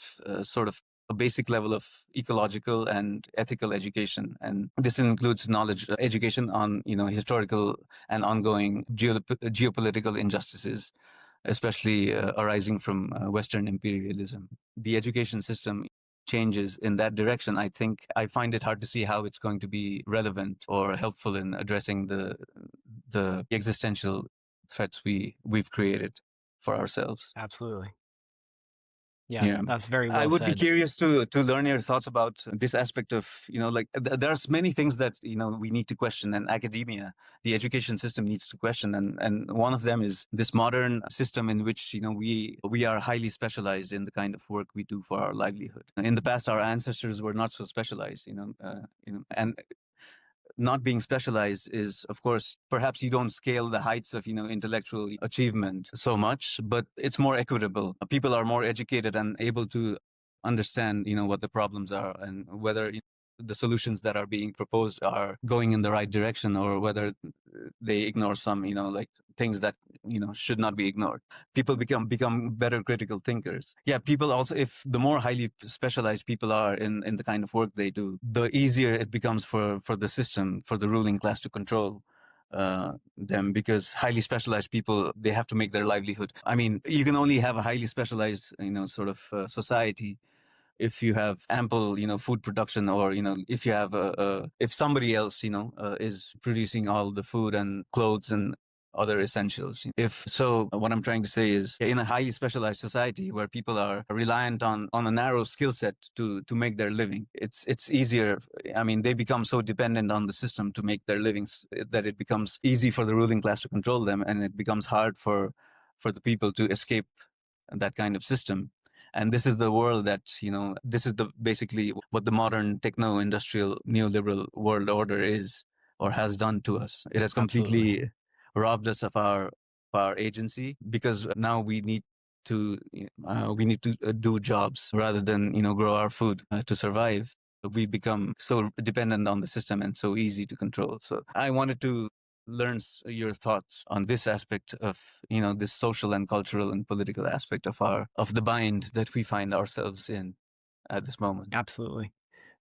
sort of a basic level of ecological and ethical education, and this includes knowledge education on historical and ongoing geopolitical injustices, especially arising from Western imperialism. The education system changes in that direction. I find it hard to see how it's going to be relevant or helpful in addressing the existential threats we've created for ourselves. Absolutely. Yeah, Yeah. that's very I well would be said. curious to learn your thoughts about this aspect of, like, there's many things that, we need to question, and academia, the education system needs to question. And one of them is this modern system in which, we are highly specialized in the kind of work we do for our livelihood. In the past, our ancestors were not so specialized, and not being specialized is, of course, perhaps you don't scale the heights of intellectual achievement so much, but it's more equitable. People are more educated and able to understand what the problems are, and whether the solutions that are being proposed are going in the right direction, or whether they ignore some like things that should not be ignored. People become better critical thinkers. Yeah, people also, if the more highly specialized people are in the kind of work they do, the easier it becomes for the system, for the ruling class, to control them, because highly specialized people, they have to make their livelihood. I mean, you can only have a highly specialized sort of society if you have ample food production, or if you have if somebody else is producing all the food and clothes and other essentials. If so, what I'm trying to say is, in a highly specialized society where people are reliant on a narrow skill set to make their living, it's easier. I mean, they become so dependent on the system to make their livings that it becomes easy for the ruling class to control them, and it becomes hard for the people to escape that kind of system. And this is the world that, this is basically what the modern techno-industrial neoliberal world order is, or has done to us. It has Absolutely. completely robbed us of our agency, because now we need to do jobs rather than grow our food to survive. We become so dependent on the system and so easy to control. So I wanted to learn your thoughts on this aspect of this social and cultural and political aspect of the bind that we find ourselves in at this moment. Absolutely.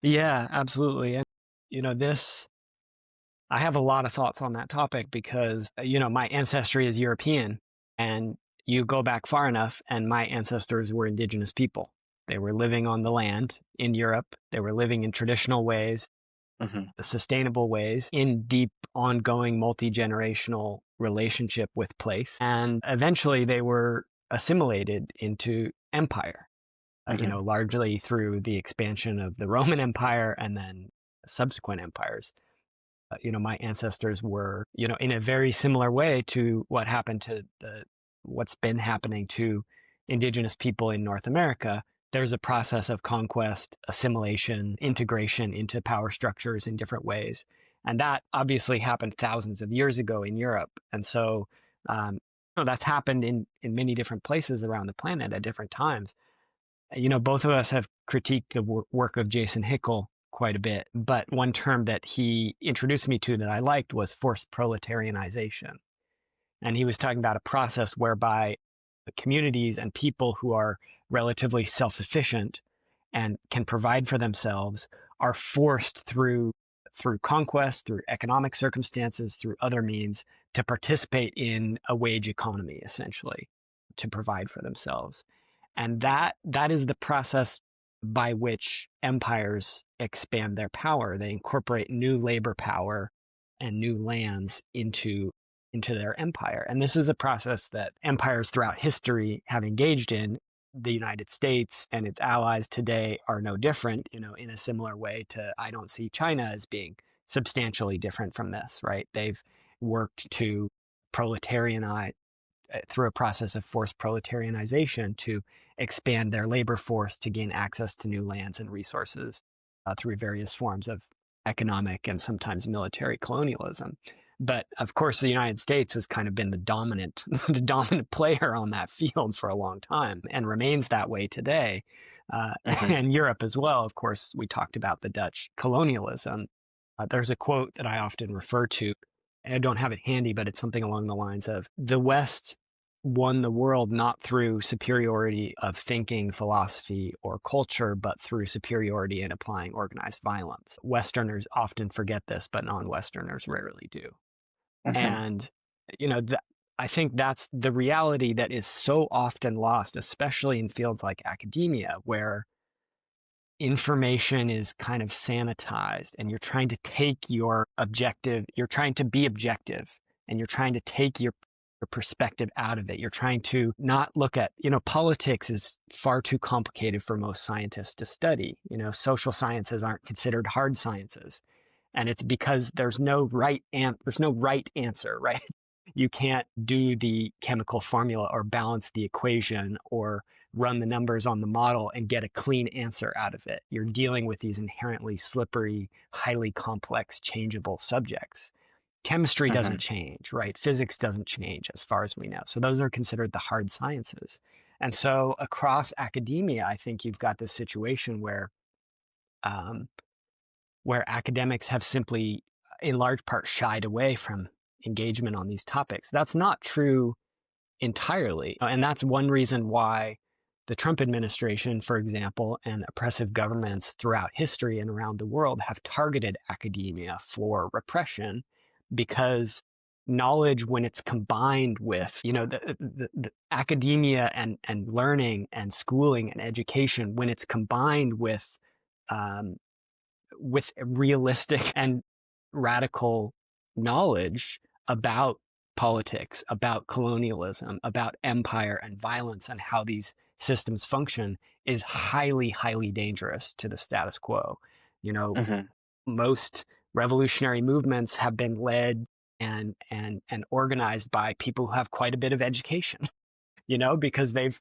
Yeah, absolutely. And this, I have a lot of thoughts on that topic because my ancestry is European, and you go back far enough, and my ancestors were indigenous people. They were living on the land in Europe. They were living in traditional ways, sustainable ways, in deep, ongoing, multi-generational relationship with place. And eventually they were assimilated into empire, largely through the expansion of the Roman Empire and then subsequent empires. My ancestors were, in a very similar way to what happened to what's been happening to indigenous people in North America. There's a process of conquest, assimilation, integration into power structures in different ways. And that obviously happened thousands of years ago in Europe. And so that's happened in many different places around the planet at different times. Both of us have critiqued the work of Jason Hickel quite a bit, but one term that he introduced me to that I liked was forced proletarianization. And he was talking about a process whereby communities and people who are relatively self-sufficient and can provide for themselves are forced through conquest, through economic circumstances, through other means to participate in a wage economy, essentially, to provide for themselves. And that is the process by which empires expand their power. They incorporate new labor power and new lands into their empire. And this is a process that empires throughout history have engaged in. The United States and its allies today are no different, in a similar way to, I don't see China as being substantially different from this, right? They've worked to proletarianize through a process of forced proletarianization to expand their labor force to gain access to new lands and resources through various forms of economic and sometimes military colonialism. But of course, the United States has kind of been the dominant player on that field for a long time and remains that way today. And Europe as well. Of course, we talked about the Dutch colonialism. There's a quote that I often refer to. I don't have it handy, but it's something along the lines of, the West won the world not through superiority of thinking, philosophy, or culture, but through superiority in applying organized violence. Westerners often forget this, but non-Westerners rarely do. And, I think that's the reality that is so often lost, especially in fields like academia, where information is kind of sanitized and you're trying to take your objective, you're trying to be objective, and you're trying to take your perspective out of it. You're trying to not look at, politics is far too complicated for most scientists to study. Social sciences aren't considered hard sciences. And it's because there's no right answer, right? You can't do the chemical formula or balance the equation or run the numbers on the model and get a clean answer out of it. You're dealing with these inherently slippery, highly complex, changeable subjects. Chemistry doesn't change, right? Physics doesn't change as far as we know. So those are considered the hard sciences. And so across academia, I think you've got this situation where academics have simply, in large part, shied away from engagement on these topics. That's not true entirely. And that's one reason why the Trump administration, for example, and oppressive governments throughout history and around the world have targeted academia for repression, because knowledge, when it's combined with, the academia and learning and schooling and education, when it's combined with realistic and radical knowledge about politics, about colonialism, about empire and violence and how these systems function, is highly, highly dangerous to the status quo. Most revolutionary movements have been led and organized by people who have quite a bit of education, because they've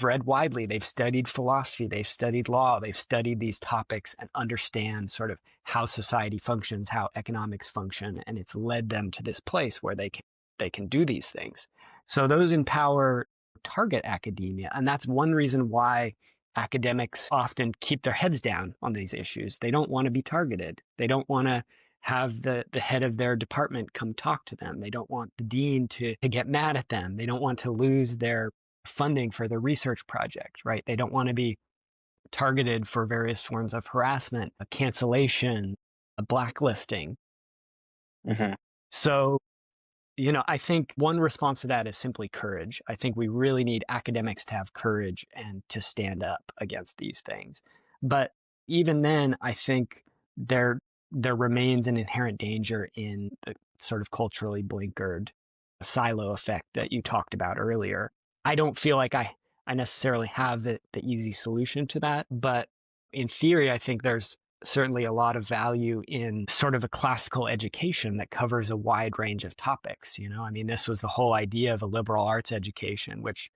read widely, they've studied philosophy, they've studied law, they've studied these topics and understand sort of how society functions, how economics function, and it's led them to this place where they can do these things. So those in power target academia, and that's one reason why academics often keep their heads down on these issues. They don't want to be targeted. They don't want to have the head of their department come talk to them. They don't want the dean to get mad at them. They don't want to lose their funding for their research project, right? They don't want to be targeted for various forms of harassment, a cancellation, a blacklisting. So I think one response to that is simply courage. I think we really need academics to have courage and to stand up against these things. But even then, I think there remains an inherent danger in the sort of culturally blinkered silo effect that you talked about earlier. I don't feel like I necessarily have the easy solution to that, but in theory, I think there's certainly a lot of value in sort of a classical education that covers a wide range of topics. I mean, this was the whole idea of a liberal arts education, which,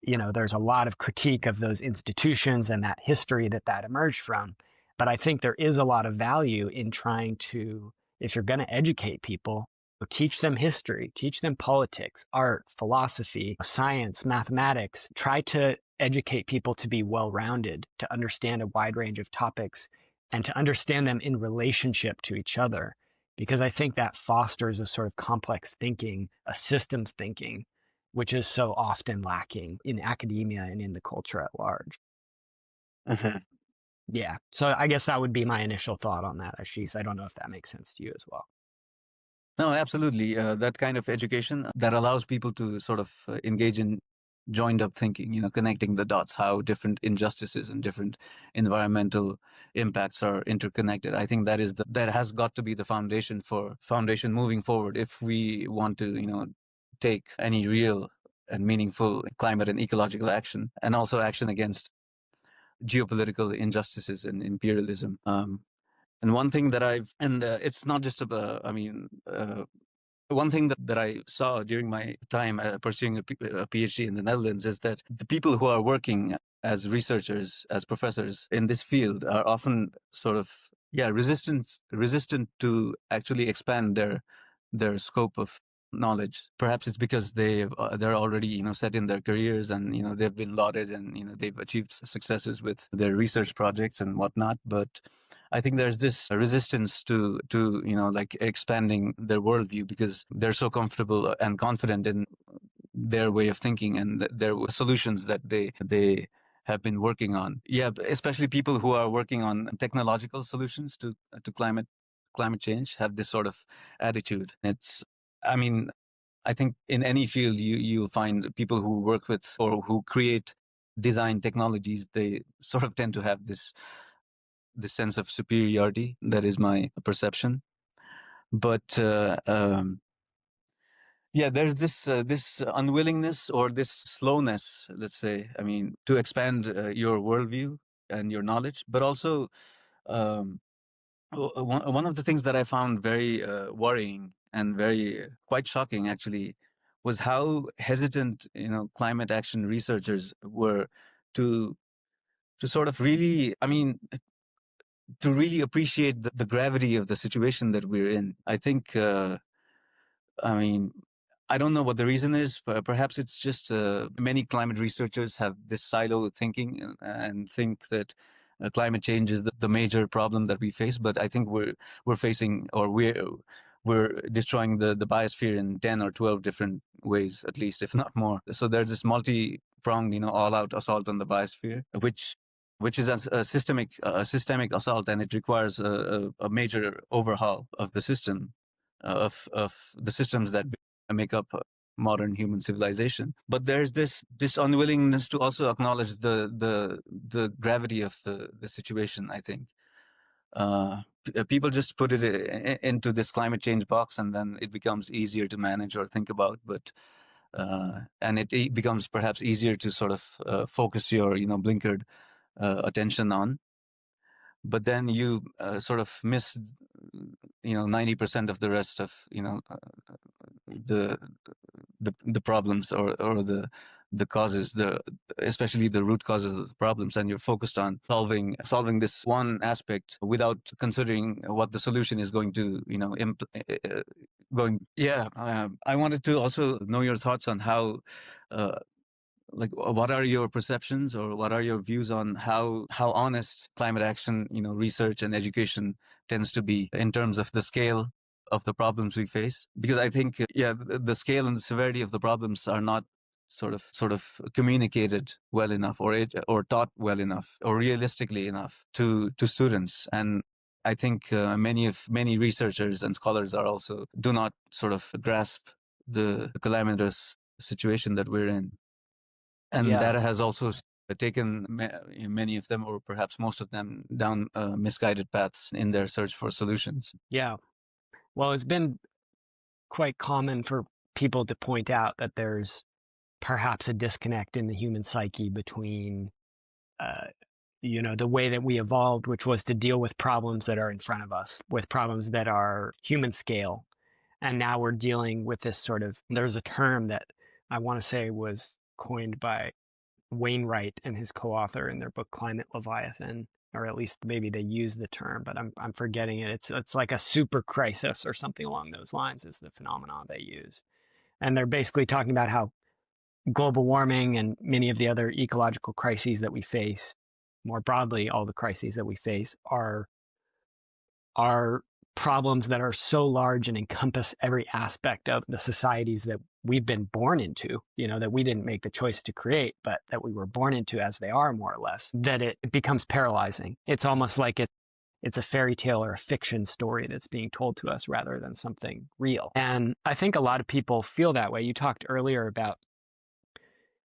there's a lot of critique of those institutions and that history that emerged from. But I think there is a lot of value in trying to, if you're going to educate people, teach them history, teach them politics, art, philosophy, science, mathematics. Try to educate people to be well-rounded, to understand a wide range of topics, and to understand them in relationship to each other. Because I think that fosters a sort of complex thinking, a systems thinking, which is so often lacking in academia and in the culture at large. Mhm. Yeah. So I guess that would be my initial thought on that, Aashis. I don't know if that makes sense to you as well. No, absolutely. That kind of education that allows people to sort of engage in joined up thinking, connecting the dots, how different injustices and different environmental impacts are interconnected. I think that has got to be the foundation moving forward if we want to, take any real and meaningful climate and ecological action, and also action against geopolitical injustices and imperialism. And one thing that it's not just about, one thing that I saw during my time pursuing a PhD in the Netherlands is that the people who are working as researchers, as professors in this field are often sort of, resistant to actually expand their scope of knowledge. Perhaps it's because they're already set in their careers, and they've been lauded, and they've achieved successes with their research projects and whatnot. But I think there's this resistance to like expanding their worldview because they're so comfortable and confident in their way of thinking and their solutions that they have been working on. Yeah, especially people who are working on technological solutions to climate change have this sort of attitude. I mean, I think in any field you'll find people who work with or who create design technologies, they sort of tend to have this sense of superiority. That is my perception. But there's this unwillingness or this slowness, let's say. I mean, to expand your worldview and your knowledge, but also um, one of the things that I found very worrying and very quite shocking, actually, was how hesitant climate action researchers were to sort of really, to really appreciate the gravity of the situation that we're in. I think, I mean, I don't know what the reason is, but perhaps it's just many climate researchers have this silo thinking and think that climate change is the major problem that we face. But I think we're facing, or we're destroying the biosphere in 10 or 12 different ways, at least, if not more. So there's this multi-pronged, all-out assault on the biosphere, which is a systemic assault, and it requires a major overhaul of the system, of the systems that make up modern human civilization. But there's this unwillingness to also acknowledge the gravity of the situation. I think people just put it into this climate change box, and then it becomes easier to manage or think about. But and it becomes perhaps easier to sort of focus your blinkered attention on. But then you sort of miss 90% of the rest of the the problems, or the causes, especially the root causes of the problems, and you're focused on solving this one aspect without considering what the solution is going to going. I wanted to also know your thoughts on how like, what are your perceptions, or what are your views on how honest climate action research and education tends to be in terms of the scale of the problems we face? Because I think the scale and the severity of the problems are not sort of communicated well enough, or taught well enough, or realistically enough to students. And I think many researchers and scholars are also do not sort of grasp the calamitous situation that we're in. And that has also taken many of them, or perhaps most of them, down misguided paths in their search for solutions. Yeah. Well, it's been quite common for people to point out that there's perhaps a disconnect in the human psyche between, the way that we evolved, which was to deal with problems that are in front of us, with problems that are human scale. And now we're dealing with this there's a term that I want to say was coined by Wainwright and his co-author in their book Climate Leviathan, or at least maybe they use the term, but I'm forgetting it. It's like a super crisis or something along those lines is the phenomenon they use. And they're basically talking about how global warming and many of the other ecological crises that we face, more broadly, all the crises that we face are problems that are so large and encompass every aspect of the societies that we've been born into, that we didn't make the choice to create, but that we were born into as they are, more or less, that it becomes paralyzing. It's almost like it's a fairy tale or a fiction story that's being told to us rather than something real. And I think a lot of people feel that way. You talked earlier about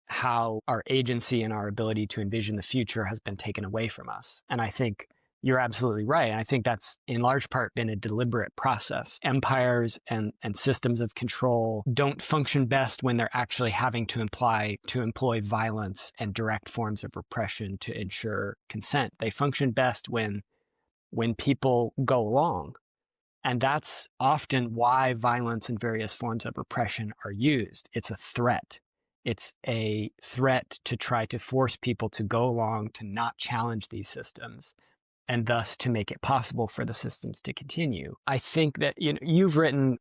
how our agency and our ability to envision the future has been taken away from us. And I think you're absolutely right. I think that's in large part been a deliberate process. Empires and systems of control don't function best when they're actually having to employ violence and direct forms of repression to ensure consent. They function best when people go along. And that's often why violence and various forms of repression are used. It's a threat. It's a threat to try to force people to go along, to not challenge these systems, and thus to make it possible for the systems to continue. I think that you've written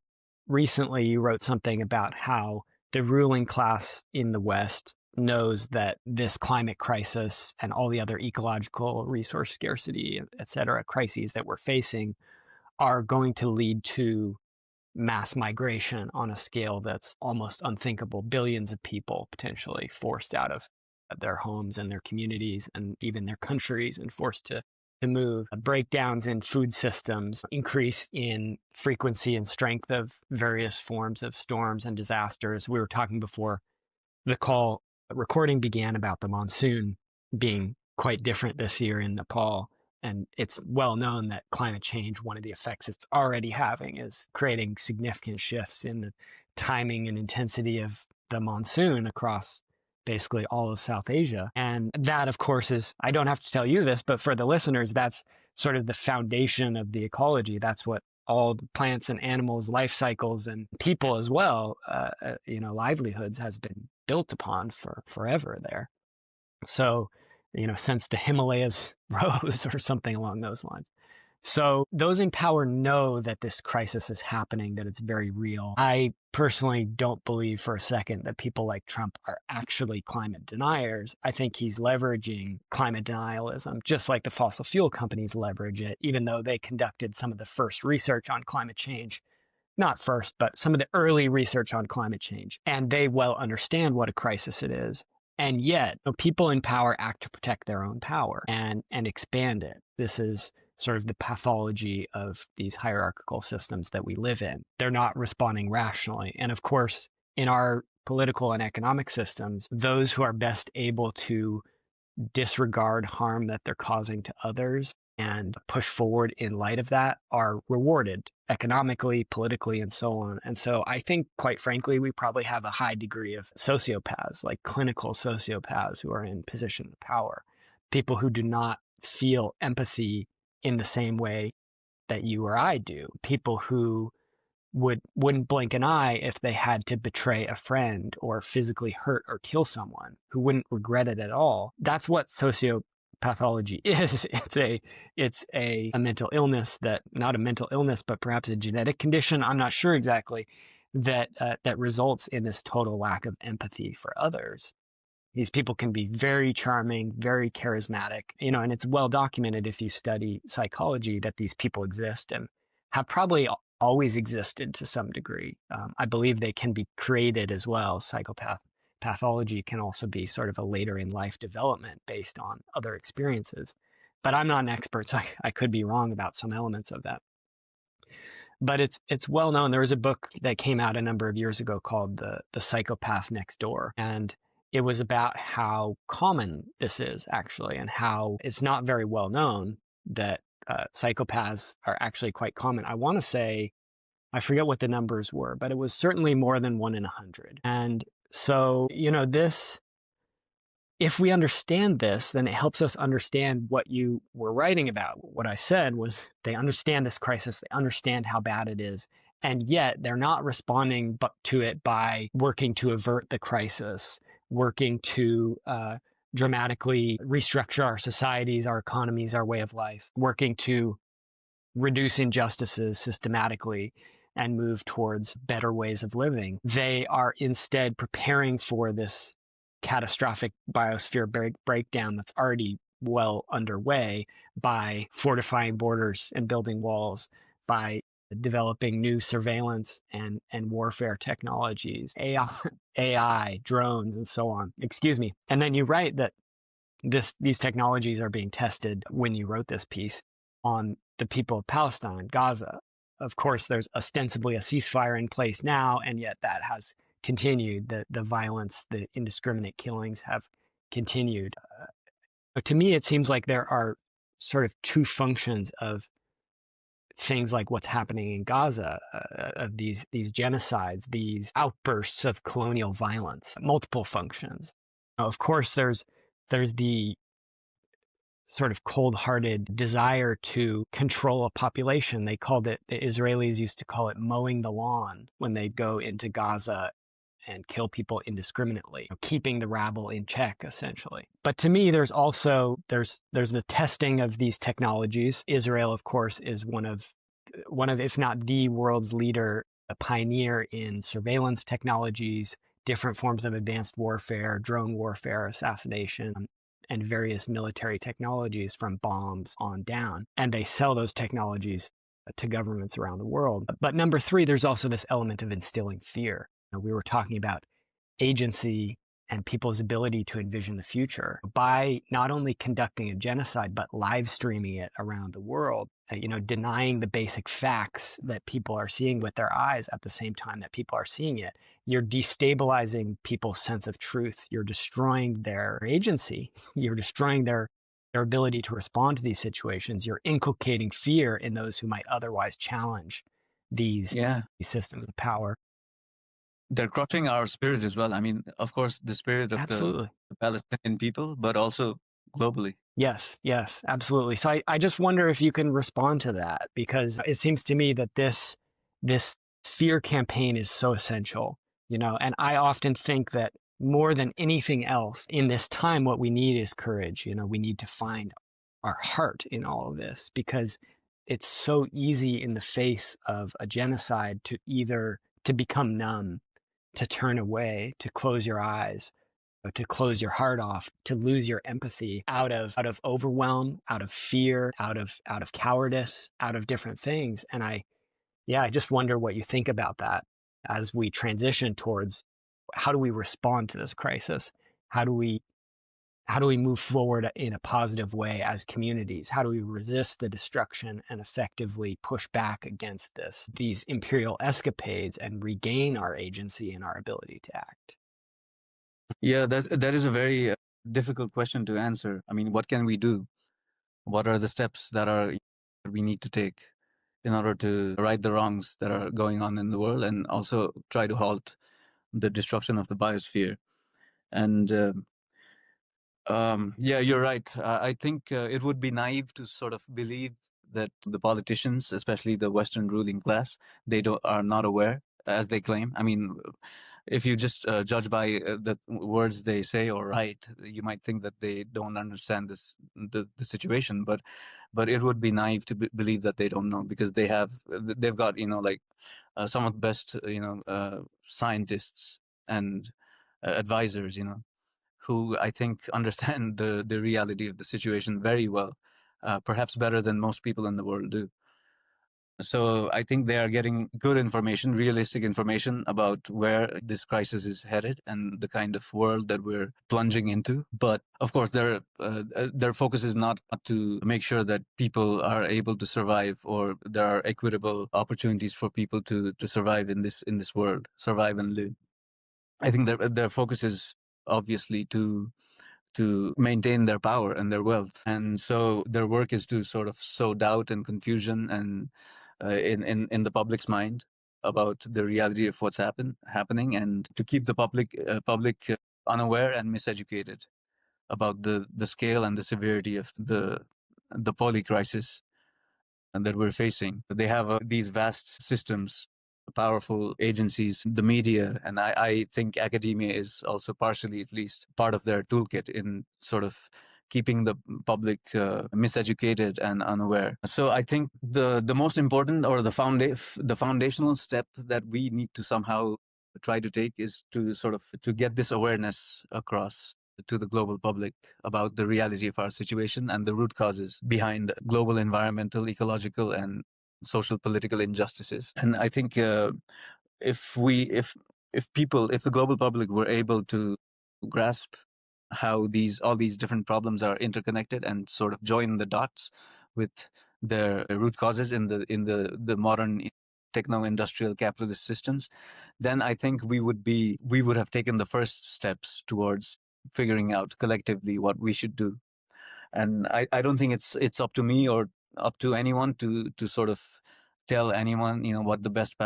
recently, you wrote something about how the ruling class in the West knows that this climate crisis and all the other ecological resource scarcity, et cetera, crises that we're facing are going to lead to mass migration on a scale that's almost unthinkable. Billions of people potentially forced out of their homes and their communities and even their countries and forced to move. Breakdowns in food systems, increase in frequency and strength of various forms of storms and disasters. We were talking before the call recording began about the monsoon being quite different this year in Nepal. And it's well known that climate change, one of the effects it's already having is creating significant shifts in the timing and intensity of the monsoon across basically all of South Asia. And that, of course, is, I don't have to tell you this, but for the listeners, that's sort of the foundation of the ecology. That's what all the plants and animals, life cycles, and people as well, livelihoods has been built upon for forever there. So, since the Himalayas rose or something along those lines. So those in power know that this crisis is happening, that it's very real. I personally don't believe for a second that people like Trump are actually climate deniers. I think he's leveraging climate denialism, just like the fossil fuel companies leverage it, even though they conducted some of the first research on climate change. Not first, but some of the early research on climate change. And they well understand what a crisis it is. And yet, people in power act to protect their own power and expand it. This is sort of the pathology of these hierarchical systems that we live in. They're not responding rationally. And of course, in our political and economic systems, those who are best able to disregard harm that they're causing to others and push forward in light of that are rewarded economically, politically, and so on. And so I think, quite frankly, we probably have a high degree of sociopaths, like clinical sociopaths who are in position of power, people who do not feel empathy in the same way that you or I do, people who wouldn't blink an eye if they had to betray a friend or physically hurt or kill someone, who wouldn't regret it at all. That's what sociopathology is. It's a mental illness, that not a mental illness, but perhaps a genetic condition. I'm not sure exactly, that results in this total lack of empathy for others. These people can be very charming, very charismatic, and it's well documented if you study psychology that these people exist and have probably always existed to some degree. I believe they can be created as well. Pathology can also be sort of a later in life development based on other experiences. But I'm not an expert, so I could be wrong about some elements of that. but it's well known. There was a book that came out a number of years ago called The Psychopath Next Door, and it was about how common this is actually, and how it's not very well known that psychopaths are actually quite common. I want to say, I forget what the numbers were, but it was certainly more than 1 in 100. And so, this, if we understand this, then it helps us understand what you were writing about. What I said was they understand this crisis, they understand how bad it is, and yet they're not responding to it by working to avert the crisis, working to dramatically restructure our societies, our economies, our way of life, working to reduce injustices systematically and move towards better ways of living. They are instead preparing for this catastrophic biosphere breakdown that's already well underway by fortifying borders and building walls, by developing new surveillance and warfare technologies, AI, drones, and so on. Excuse me. And then you write that these technologies are being tested, when you wrote this piece, on the people of Palestine, Gaza. Of course, there's ostensibly a ceasefire in place now, and yet that has continued. The violence, the indiscriminate killings have continued. To me, it seems like there are sort of two functions of things like what's happening in Gaza, of these genocides, these outbursts of colonial violence, multiple functions. Now, of course, there's the sort of cold-hearted desire to control a population. They called it, the Israelis used to call it mowing the lawn when they go into Gaza and kill people indiscriminately, keeping the rabble in check, essentially. But to me, there's also, there's the testing of these technologies. Israel, of course, is one of, if not the world's leader, a pioneer in surveillance technologies, different forms of advanced warfare, drone warfare, assassination, and various military technologies from bombs on down. And they sell those technologies to governments around the world. But number three, there's also this element of instilling fear. We were talking about agency and people's ability to envision the future by not only conducting a genocide, but live streaming it around the world, denying the basic facts that people are seeing with their eyes at the same time that people are seeing it. You're destabilizing people's sense of truth. You're destroying their agency. You're destroying their ability to respond to these situations. You're inculcating fear in those who might otherwise challenge these systems of power. They're crushing our spirit as well. I mean, of course, the spirit of the Palestinian people, but also globally. Yes, absolutely. So I just wonder if you can respond to that, because it seems to me that this fear campaign is so essential, and I often think that more than anything else in this time, what we need is courage. We need to find our heart in all of this, because it's so easy in the face of a genocide to become numb, to turn away, to close your eyes, to close your heart off, to lose your empathy out of overwhelm, out of fear, out of cowardice, out of different things. And I just wonder what you think about that as we transition towards, how do we respond to this crisis? How do we move forward in a positive way as communities? How do we resist the destruction and effectively push back against these imperial escapades and regain our agency and our ability to act? Yeah, that is a very difficult question to answer. I mean, what can we do? What are the steps that we need to take in order to right the wrongs that are going on in the world, and also try to halt the destruction of the biosphere? And you're right. I think it would be naive to sort of believe that the politicians, especially the Western ruling class, are not aware, as they claim. I mean, if you just judge by the words they say or write, you might think that they don't understand the situation. But it would be naive to believe that they don't know, because they've got some of the best scientists and advisors, who I think understand the reality of the situation very well, perhaps better than most people in the world do. So I think they are getting good information, realistic information about where this crisis is headed and the kind of world that we're plunging into. But of course, their focus is not to make sure that people are able to survive, or there are equitable opportunities for people to survive in this world, survive and live. I think their focus is obviously to maintain their power and their wealth. And so their work is to sort of sow doubt and confusion and in the public's mind about the reality of what's happening, and to keep the public unaware and miseducated about the scale and the severity of the poly crisis and that we're facing. They have these vast systems, powerful agencies, the media, and I think academia is also partially, at least, part of their toolkit in sort of keeping the public miseducated and unaware. So I think the most important, or the foundational step that we need to somehow try to take is to sort of to get this awareness across to the global public about the reality of our situation and the root causes behind global environmental, ecological, and social political injustices. And I think if we if the global public were able to grasp how all these different problems are interconnected and sort of join the dots with their root causes in the modern techno-industrial capitalist systems, then I think we would have taken the first steps towards figuring out collectively what we should do. And I don't think it's up to me or up to anyone to sort of tell anyone, what the best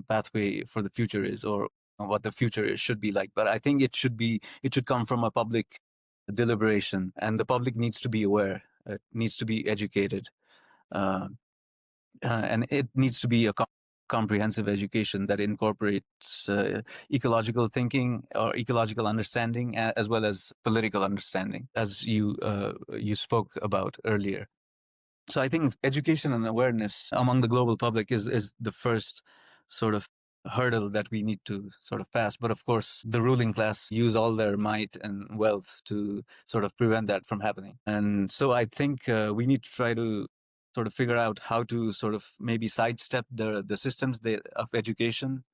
pathway for the future is, or what the future should be like. But I think it should come from a public deliberation, and the public needs to be aware, it needs to be educated, uh, and it needs to be a comprehensive education that incorporates ecological thinking or ecological understanding, as well as political understanding, as you spoke about earlier. So I think education and awareness among the global public is the first sort of hurdle that we need to sort of pass. But of course, the ruling class use all their might and wealth to sort of prevent that from happening. And so I think we need to try to sort of figure out how to sort of maybe sidestep the systems of education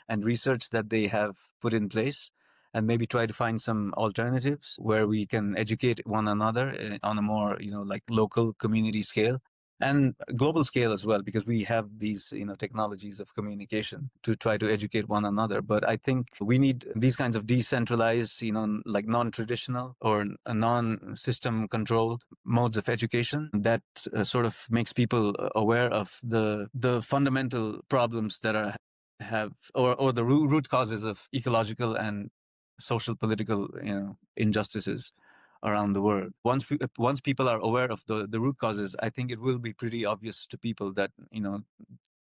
and research that they have put in place, and maybe try to find some alternatives where we can educate one another on a more, like local community scale and global scale as well, because we have these, technologies of communication to try to educate one another. But I think we need these kinds of decentralized, like non-traditional or non-system controlled modes of education that sort of makes people aware of the fundamental problems that or the root causes of ecological and social political injustices around the world. Once people are aware of the root causes, I think it will be pretty obvious to people that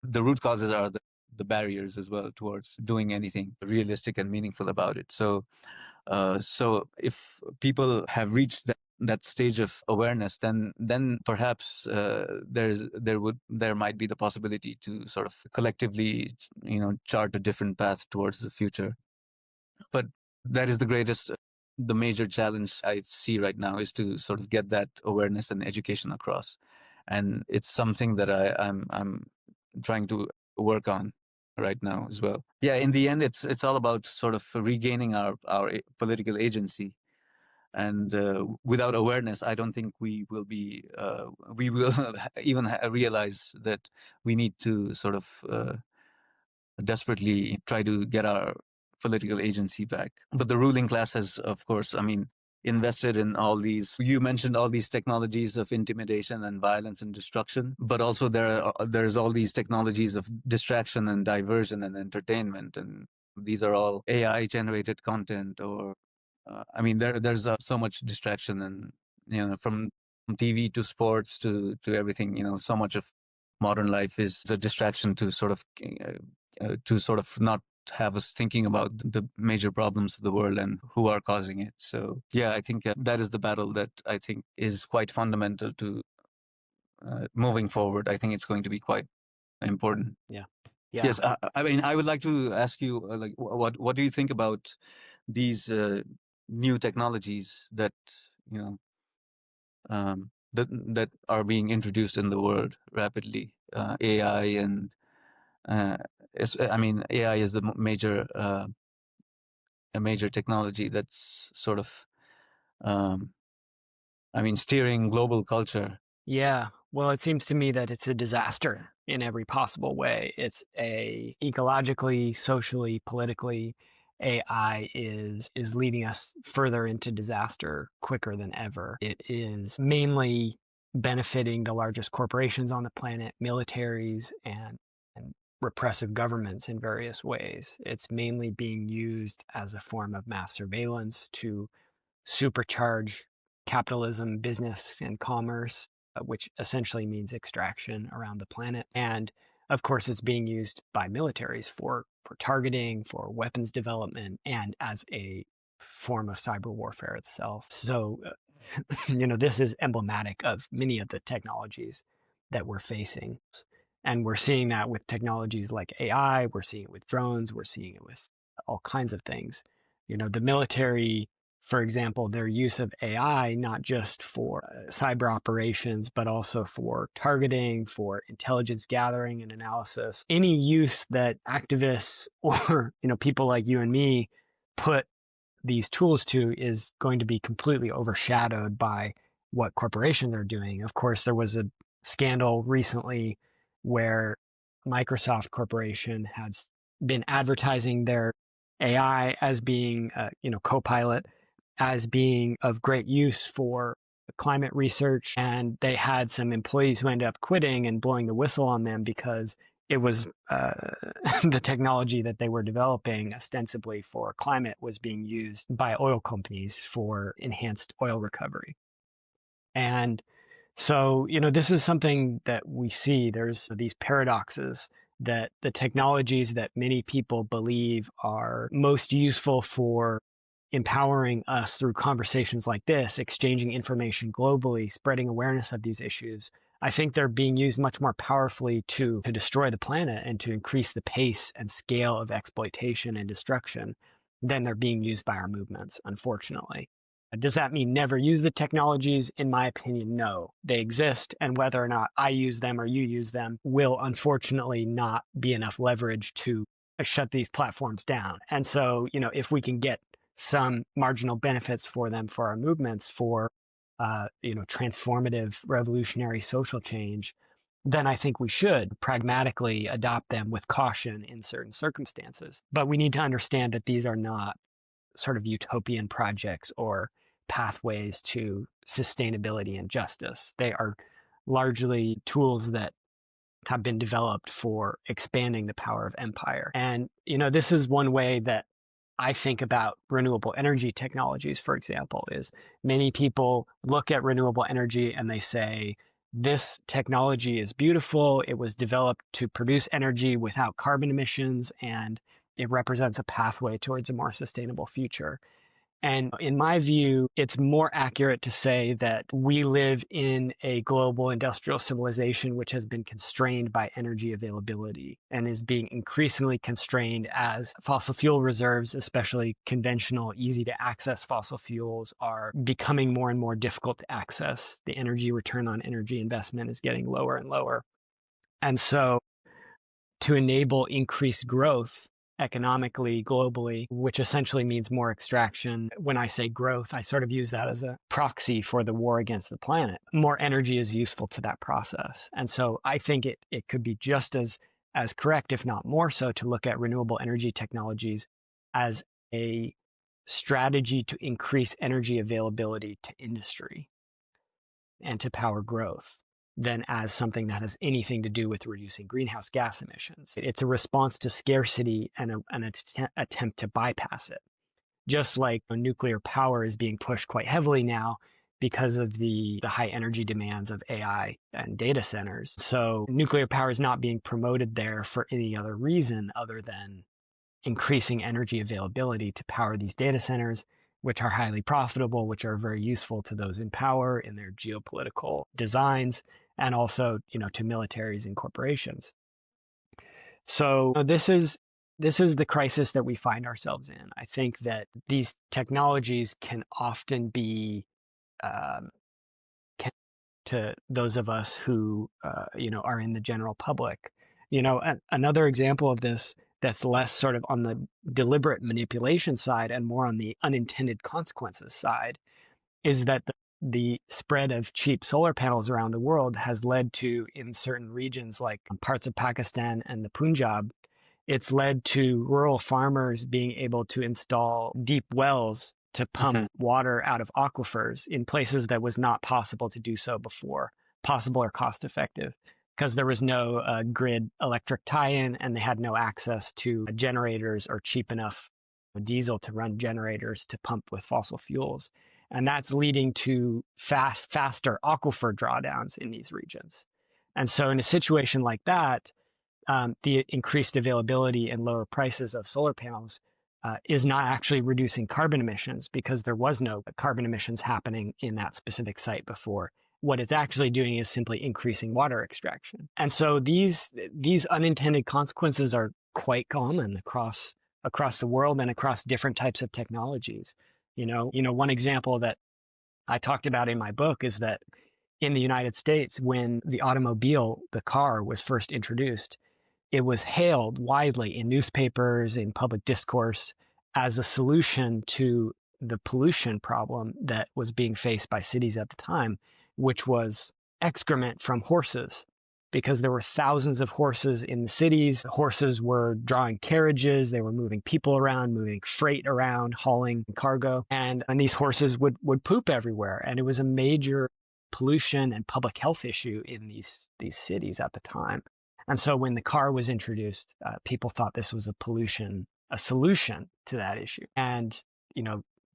the root causes are the barriers as well towards doing anything realistic and meaningful about it. So if people have reached that stage of awareness, then perhaps there might be the possibility to sort of collectively chart a different path towards the future. But that is the major challenge I see right now, is to sort of get that awareness and education across. And it's something that I'm trying to work on right now as well. Yeah, in the end, it's all about sort of regaining our political agency. And without awareness, I don't think we will even realize that we need to sort of desperately try to get our political agency back. But the ruling class has, of course, invested in all these. You mentioned all these technologies of intimidation and violence and destruction, but also there's all these technologies of distraction and diversion and entertainment, and these are all AI generated content, or there's so much distraction, and from TV to sports to everything. So much of modern life is a distraction to sort of not have us thinking about the major problems of the world and who are causing it. So yeah, I think that is the battle that I think is quite fundamental to moving forward. I think it's going to be quite important. Yeah. Yes, I would like to ask you, like, what do you think about these new technologies that that are being introduced in the world rapidly? AI and AI is the a major technology that's sort of steering global culture. Yeah. Well, it seems to me that it's a disaster in every possible way. It's a ecologically, socially, politically, AI is leading us further into disaster quicker than ever. It is mainly benefiting the largest corporations on the planet, militaries, and repressive governments in various ways. It's mainly being used as a form of mass surveillance to supercharge capitalism, business, and commerce, which essentially means extraction around the planet. And of course, it's being used by militaries for targeting, for weapons development, and as a form of cyber warfare itself. So, this is emblematic of many of the technologies that we're facing. And we're seeing that with technologies like AI, we're seeing it with drones, we're seeing it with all kinds of things. The military, for example, their use of AI, not just for cyber operations, but also for targeting, for intelligence gathering and analysis. Any use that activists or, people like you and me put these tools to is going to be completely overshadowed by what corporations are doing. Of course, there was a scandal recently where Microsoft Corporation has been advertising their AI as being, Copilot, as being of great use for climate research. And they had some employees who ended up quitting and blowing the whistle on them because it was the technology that they were developing ostensibly for climate was being used by oil companies for enhanced oil recovery. And so, this is something that we see. There's these paradoxes that the technologies that many people believe are most useful for empowering us through conversations like this, exchanging information globally, spreading awareness of these issues, I think they're being used much more powerfully to destroy the planet and to increase the pace and scale of exploitation and destruction than they're being used by our movements, unfortunately. Does that mean never use the technologies? In my opinion, no. They exist, and whether or not I use them or you use them will unfortunately not be enough leverage to shut these platforms down. And so, if we can get some marginal benefits for them, for our movements, for transformative, revolutionary social change, then I think we should pragmatically adopt them with caution in certain circumstances. But we need to understand that these are not sort of utopian projects or pathways to sustainability and justice. They are largely tools that have been developed for expanding the power of empire. And, this is one way that I think about renewable energy technologies, for example, is many people look at renewable energy and they say, this technology is beautiful. It was developed to produce energy without carbon emissions, and it represents a pathway towards a more sustainable future. And in my view, it's more accurate to say that we live in a global industrial civilization which has been constrained by energy availability and is being increasingly constrained as fossil fuel reserves, especially conventional, easy to access fossil fuels, are becoming more and more difficult to access. The energy return on energy investment is getting lower and lower. And so to enable increased growth economically, globally, which essentially means more extraction. When I say growth, I sort of use that as a proxy for the war against the planet. More energy is useful to that process. And so I think it could be just as correct, if not more so, to look at renewable energy technologies as a strategy to increase energy availability to industry and to power growth than as something that has anything to do with reducing greenhouse gas emissions. It's a response to scarcity and an attempt to bypass it. Just like nuclear power is being pushed quite heavily now because of the high energy demands of AI and data centers. So nuclear power is not being promoted there for any other reason other than increasing energy availability to power these data centers, which are highly profitable, which are very useful to those in power in their geopolitical designs, and also, to militaries and corporations. So this is the crisis that we find ourselves in. I think that these technologies can often be to those of us who, are in the general public. Another example of this that's less sort of on the deliberate manipulation side and more on the unintended consequences side is that the spread of cheap solar panels around the world has led to, in certain regions like parts of Pakistan and the Punjab, it's led to rural farmers being able to install deep wells to pump water out of aquifers in places that was not possible to do so before, possible or cost effective, because there was no grid electric tie-in and they had no access to generators or cheap enough diesel to run generators to pump with fossil fuels. And that's leading to faster aquifer drawdowns in these regions. And so in a situation like that, the increased availability and lower prices of solar panels is not actually reducing carbon emissions because there was no carbon emissions happening in that specific site before. What it's actually doing is simply increasing water extraction. And so these unintended consequences are quite common across the world and across different types of technologies. One example that I talked about in my book is that in the United States, when the automobile, the car, was first introduced, it was hailed widely in newspapers, in public discourse, as a solution to the pollution problem that was being faced by cities at the time, which was excrement from horses. Because there were thousands of horses in the cities. Horses were drawing carriages, they were moving people around, moving freight around, hauling cargo, and these horses would poop everywhere. And it was a major pollution and public health issue in these cities at the time. And so when the car was introduced, people thought this was a solution to that issue. And,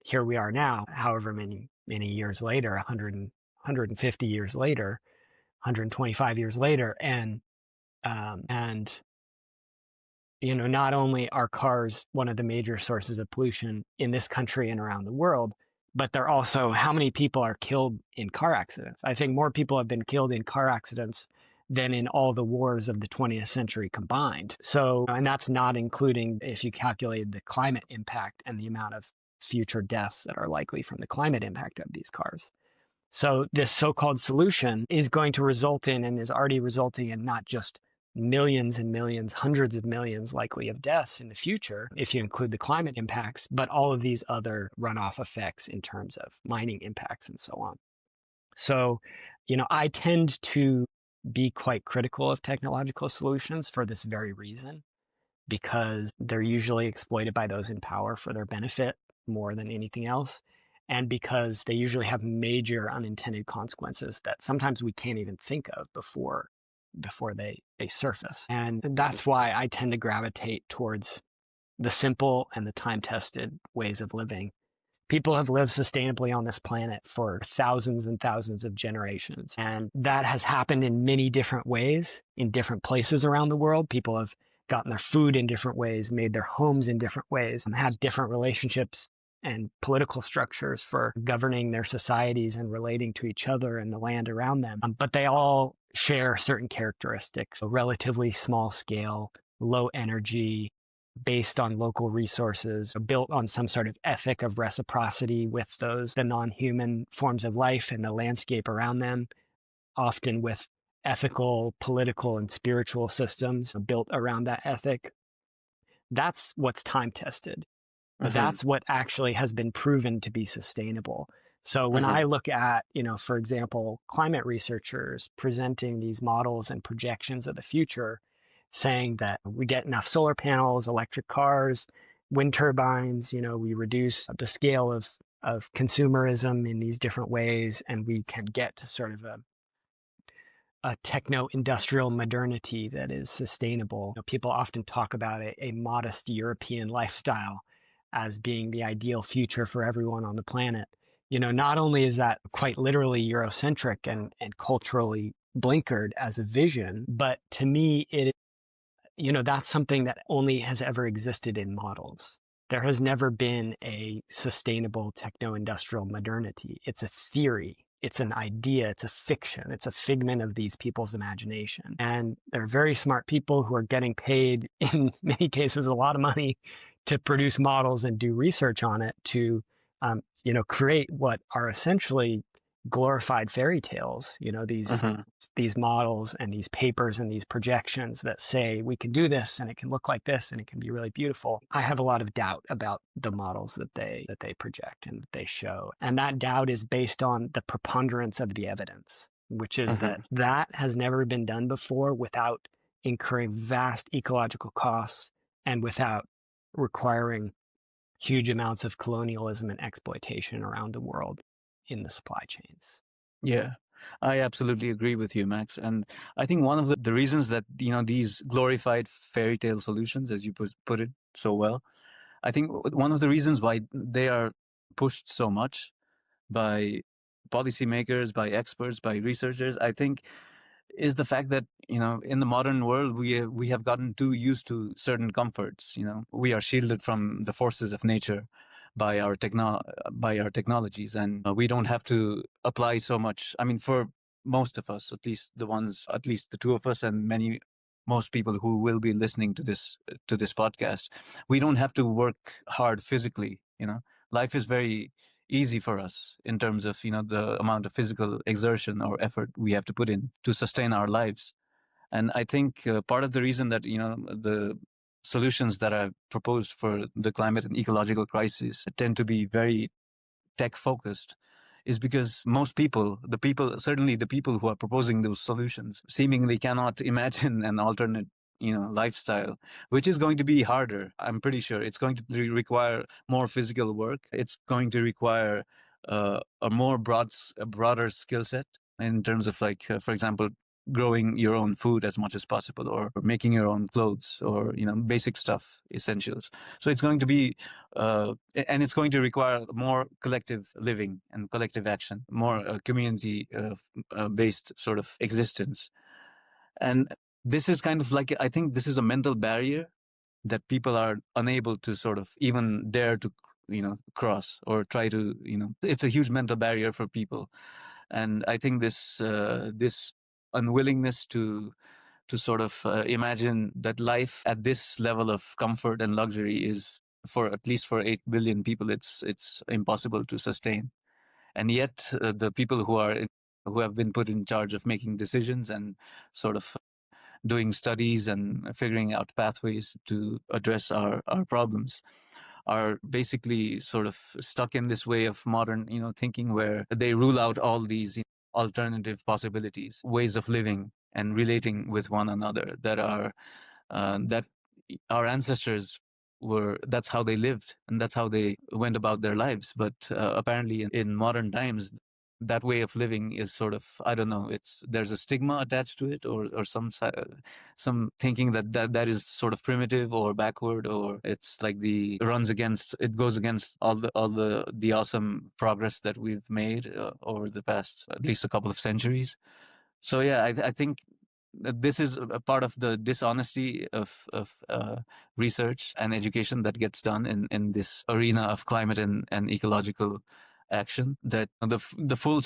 here we are now, however many years later, 150 years later, 125 years later, and not only are cars one of the major sources of pollution in this country and around the world, but they're also, how many people are killed in car accidents? I think more people have been killed in car accidents than in all the wars of the 20th century combined. So, and that's not including if you calculate the climate impact and the amount of future deaths that are likely from the climate impact of these cars. So this so-called solution is going to result in, and is already resulting in, not just millions and millions, hundreds of millions likely of deaths in the future, if you include the climate impacts, but all of these other runoff effects in terms of mining impacts and so on. So, I tend to be quite critical of technological solutions for this very reason, because they're usually exploited by those in power for their benefit more than anything else. And because they usually have major unintended consequences that sometimes we can't even think of before they surface. And that's why I tend to gravitate towards the simple and the time-tested ways of living. People have lived sustainably on this planet for thousands and thousands of generations. And that has happened in many different ways, in different places around the world. People have gotten their food in different ways, made their homes in different ways, and had different relationships and political structures for governing their societies and relating to each other and the land around them. But they all share certain characteristics: a relatively small scale, low energy, based on local resources, built on some sort of ethic of reciprocity with the non-human forms of life and the landscape around them, often with ethical, political, and spiritual systems built around that ethic. That's what's time-tested. That's what actually has been proven to be sustainable. So when I look at, for example, climate researchers presenting these models and projections of the future, saying that we get enough solar panels, electric cars, wind turbines, we reduce the scale of consumerism in these different ways, and we can get to sort of a techno-industrial modernity that is sustainable. People often talk about a modest European lifestyle as being the ideal future for everyone on the planet. Not only is that quite literally Eurocentric and culturally blinkered as a vision, but to me, that's something that only has ever existed in models. There has never been a sustainable techno-industrial modernity. It's a theory. It's an idea. It's a fiction. It's a figment of these people's imagination. And they're very smart people who are getting paid, in many cases, a lot of money to produce models and do research on it to, create what are essentially glorified fairy tales, Uh-huh. these models and these papers and these projections that say we can do this and it can look like this and it can be really beautiful. I have a lot of doubt about the models that they project and that they show. And that doubt is based on the preponderance of the evidence, which is Uh-huh. that has never been done before without incurring vast ecological costs and without requiring huge amounts of colonialism and exploitation around the world in the supply chains. Yeah, I absolutely agree with you, Max. And I think one of the reasons that, these glorified fairy tale solutions, as you put it so well, I think one of the reasons why they are pushed so much by policymakers, by experts, by researchers, I think is the fact that, in the modern world, we have gotten too used to certain comforts. We are shielded from the forces of nature by our technologies, and we don't have to apply so much. I mean, for most of us, at least the two of us, and most people who will be listening to this podcast, we don't have to work hard physically. Life is very easy for us in terms of the amount of physical exertion or effort we have to put in to sustain our lives. And I think part of the reason that the solutions that are proposed for the climate and ecological crisis tend to be very tech focused is because most people, certainly the people who are proposing those solutions, seemingly cannot imagine an alternate, lifestyle, which is going to be harder. I'm pretty sure it's going to require more physical work. It's going to require a broader skill set in terms of, like, for example, growing your own food as much as possible, or making your own clothes, or basic stuff, essentials. So it's going to be and it's going to require more collective living and collective action, more community based sort of existence. And this is kind of like, I think this is a mental barrier that people are unable to sort of even dare to cross or try to. It's a huge mental barrier for people. And I think this unwillingness to sort of imagine that life at this level of comfort and luxury is, for at least for 8 billion people, it's impossible to sustain. And yet the people who have been put in charge of making decisions and sort of doing studies and figuring out pathways to address our problems are basically sort of stuck in this way of modern thinking, where they rule out all these alternative possibilities, ways of living and relating with one another that our ancestors that's how they lived and that's how they went about their lives. But apparently in modern times, that way of living is sort of, I don't know, there's a stigma attached to it, or some thinking that is sort of primitive or backward, or it's like it goes against all the awesome progress that we've made over the past at least a couple of centuries. So yeah, I think this is a part of the dishonesty of research and education that gets done in this arena of climate and ecological action. That the full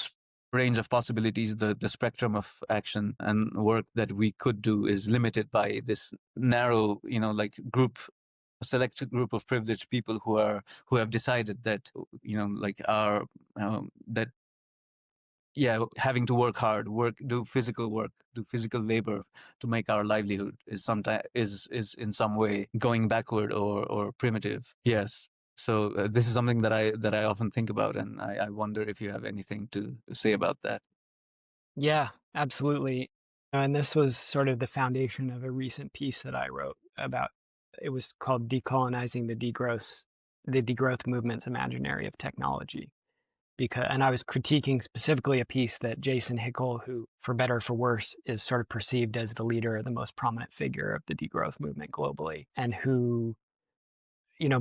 range of possibilities, the spectrum of action and work that we could do is limited by this narrow, like a select group of privileged people who have decided that like that having to work hard, do physical labor to make our livelihood is sometimes is in some way going backward or primitive. Yes. So this is something that I often think about, and I wonder if you have anything to say about that. Yeah, absolutely. And this was sort of the foundation of a recent piece that I wrote about. It was called Decolonizing the Degrowth Movement's Imaginary of Technology. And I was critiquing specifically a piece that Jason Hickel, who, for better or for worse, is sort of perceived as the leader or the most prominent figure of the degrowth movement globally, and who,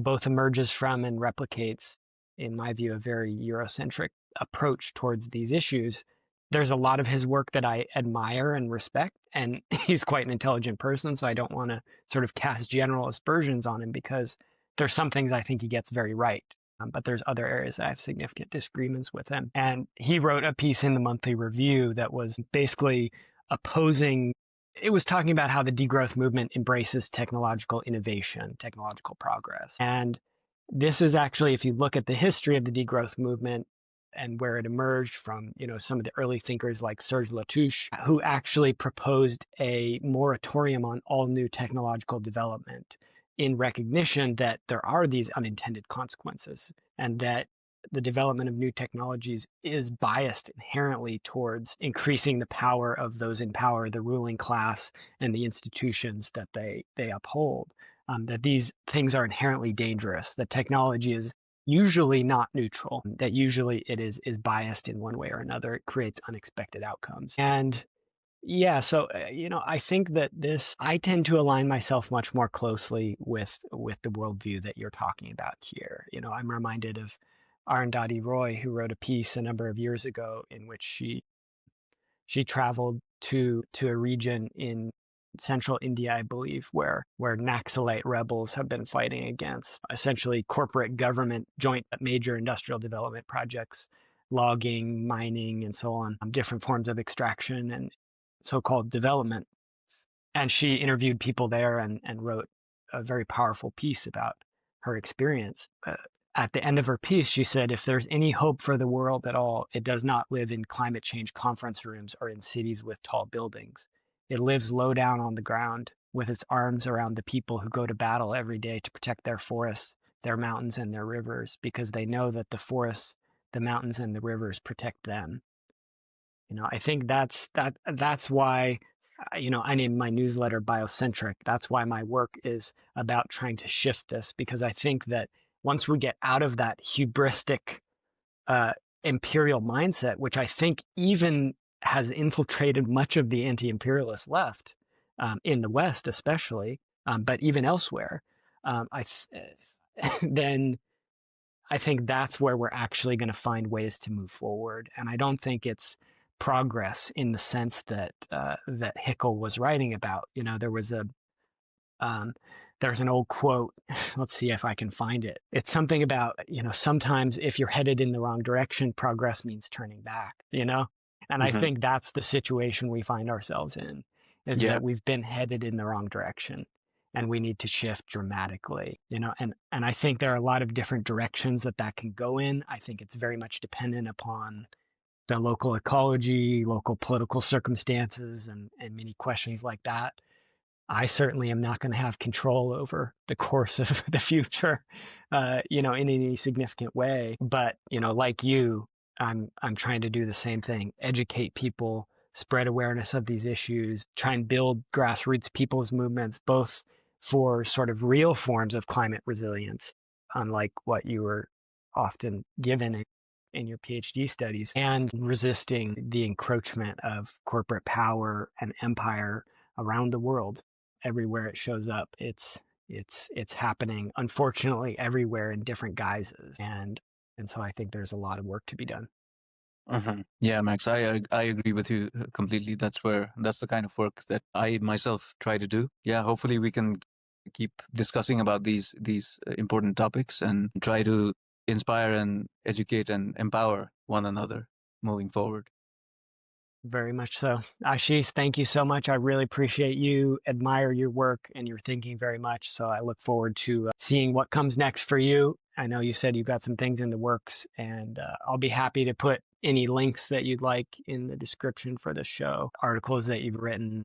both emerges from and replicates, in my view, a very Eurocentric approach towards these issues. There's a lot of his work that I admire and respect, and he's quite an intelligent person, so I don't want to sort of cast general aspersions on him, because there's some things I think he gets very right. But there's other areas that I have significant disagreements with him. And he wrote a piece in the Monthly Review that was basically opposing. It was talking about how the degrowth movement embraces technological innovation, technological progress. And this is actually, if you look at the history of the degrowth movement, and where it emerged from, some of the early thinkers like Serge Latouche, who actually proposed a moratorium on all new technological development in recognition that there are these unintended consequences and that the development of new technologies is biased inherently towards increasing the power of those in power, the ruling class, and the institutions that they uphold. That these things are inherently dangerous, that technology is usually not neutral, that usually it is biased in one way or another. It creates unexpected outcomes. And yeah, so I think that I tend to align myself much more closely with the worldview that you're talking about here. I'm reminded of Arundhati Roy, who wrote a piece a number of years ago in which she traveled to a region in central India, I believe, where Naxalite rebels have been fighting against essentially corporate government joint major industrial development projects, logging, mining, and so on, different forms of extraction and so-called development. And she interviewed people there and wrote a very powerful piece about her experience. At the end of her piece, she said, if there's any hope for the world at all, it does not live in climate change conference rooms or in cities with tall buildings. It lives low down on the ground with its arms around the people who go to battle every day to protect their forests, their mountains, and their rivers, because they know that the forests, the mountains, and the rivers protect them. I think that's why, I named my newsletter Biocentric. That's why my work is about trying to shift this, because I think that once we get out of that hubristic imperial mindset, which I think even has infiltrated much of the anti-imperialist left, in the West especially, but even elsewhere, then I think that's where we're actually going to find ways to move forward. And I don't think it's progress in the sense that that Hickel was writing about. There's an old quote. Let's see if I can find it. It's something about, sometimes if you're headed in the wrong direction, progress means turning back, And I think that's the situation we find ourselves in, is that we've been headed in the wrong direction and we need to shift dramatically, and I think there are a lot of different directions that can go in. I think it's very much dependent upon the local ecology, local political circumstances, and many questions like that. I certainly am not going to have control over the course of the future, in any significant way. But, like you, I'm trying to do the same thing, educate people, spread awareness of these issues, try and build grassroots people's movements, both for sort of real forms of climate resilience, unlike what you were often given in your PhD studies, and resisting the encroachment of corporate power and empire around the world. Everywhere it shows up, it's happening, unfortunately, everywhere in different guises, and so I think there's a lot of work to be done. Yeah, Max, I agree with you completely. That's the kind of work that I myself try to do. Yeah, hopefully we can keep discussing about these important topics and try to inspire and educate and empower one another moving forward. Very much so. Aashis, thank you so much. I really appreciate you, admire your work and your thinking very much. So I look forward to seeing what comes next for you. I know you said you've got some things in the works, and I'll be happy to put any links that you'd like in the description for the show, articles that you've written,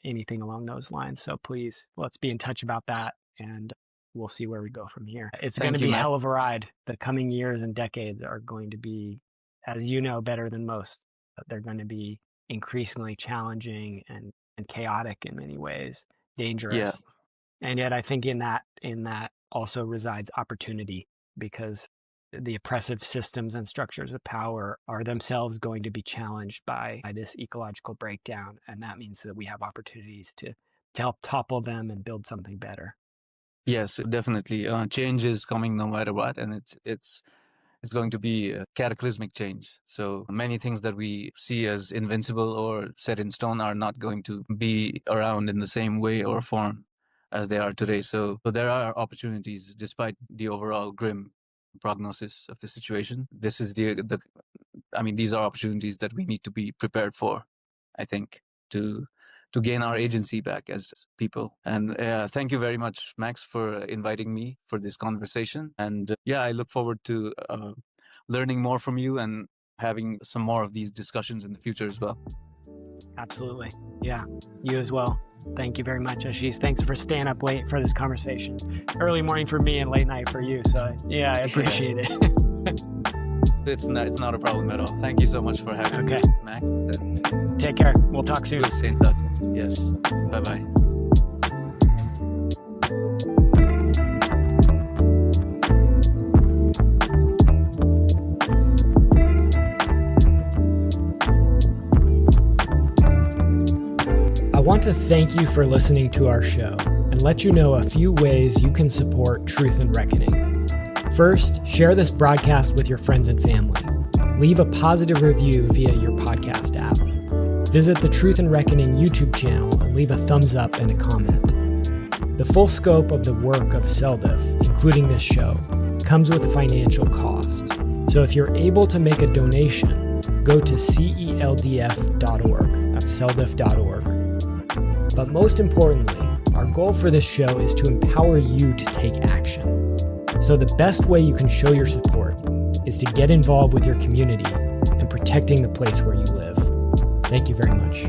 anything along those lines. So please, let's be in touch about that, and we'll see where we go from here. It's going to be a hell of a ride. The coming years and decades are going to be, as you know, better than most. They're going to be increasingly challenging and chaotic in many ways, dangerous. Yeah. And yet I think in that also resides opportunity, because the oppressive systems and structures of power are themselves going to be challenged by this ecological breakdown. And that means that we have opportunities to help topple them and build something better. Yes, definitely. Change is coming no matter what, and it's going to be a cataclysmic change. So many things that we see as invincible or set in stone are not going to be around in the same way or form as they are today. So there are opportunities despite the overall grim prognosis of the situation. This is these are opportunities that we need to be prepared for, I think, to gain our agency back as people. And thank you very much, Max, for inviting me for this conversation. And I look forward to learning more from you and having some more of these discussions in the future as well. Absolutely. Yeah, you as well. Thank you very much, Aashis. Thanks for staying up late for this conversation. Early morning for me and late night for you. So yeah, I appreciate it. It's not a problem at all. Thank you so much for having me, Max. Take care. We'll talk soon. We'll stay in touch. Yes. Bye-bye. I want to thank you for listening to our show and let you know a few ways you can support Truth and Reckoning. First, share this broadcast with your friends and family. Leave a positive review via your podcast app. Visit the Truth and Reckoning YouTube channel and leave a thumbs up and a comment. The full scope of the work of CELDIF, including this show, comes with a financial cost. So if you're able to make a donation, go to celdf.org. That's celdif.org. But most importantly, our goal for this show is to empower you to take action. So the best way you can show your support is to get involved with your community and protecting the place where you live. Thank you very much.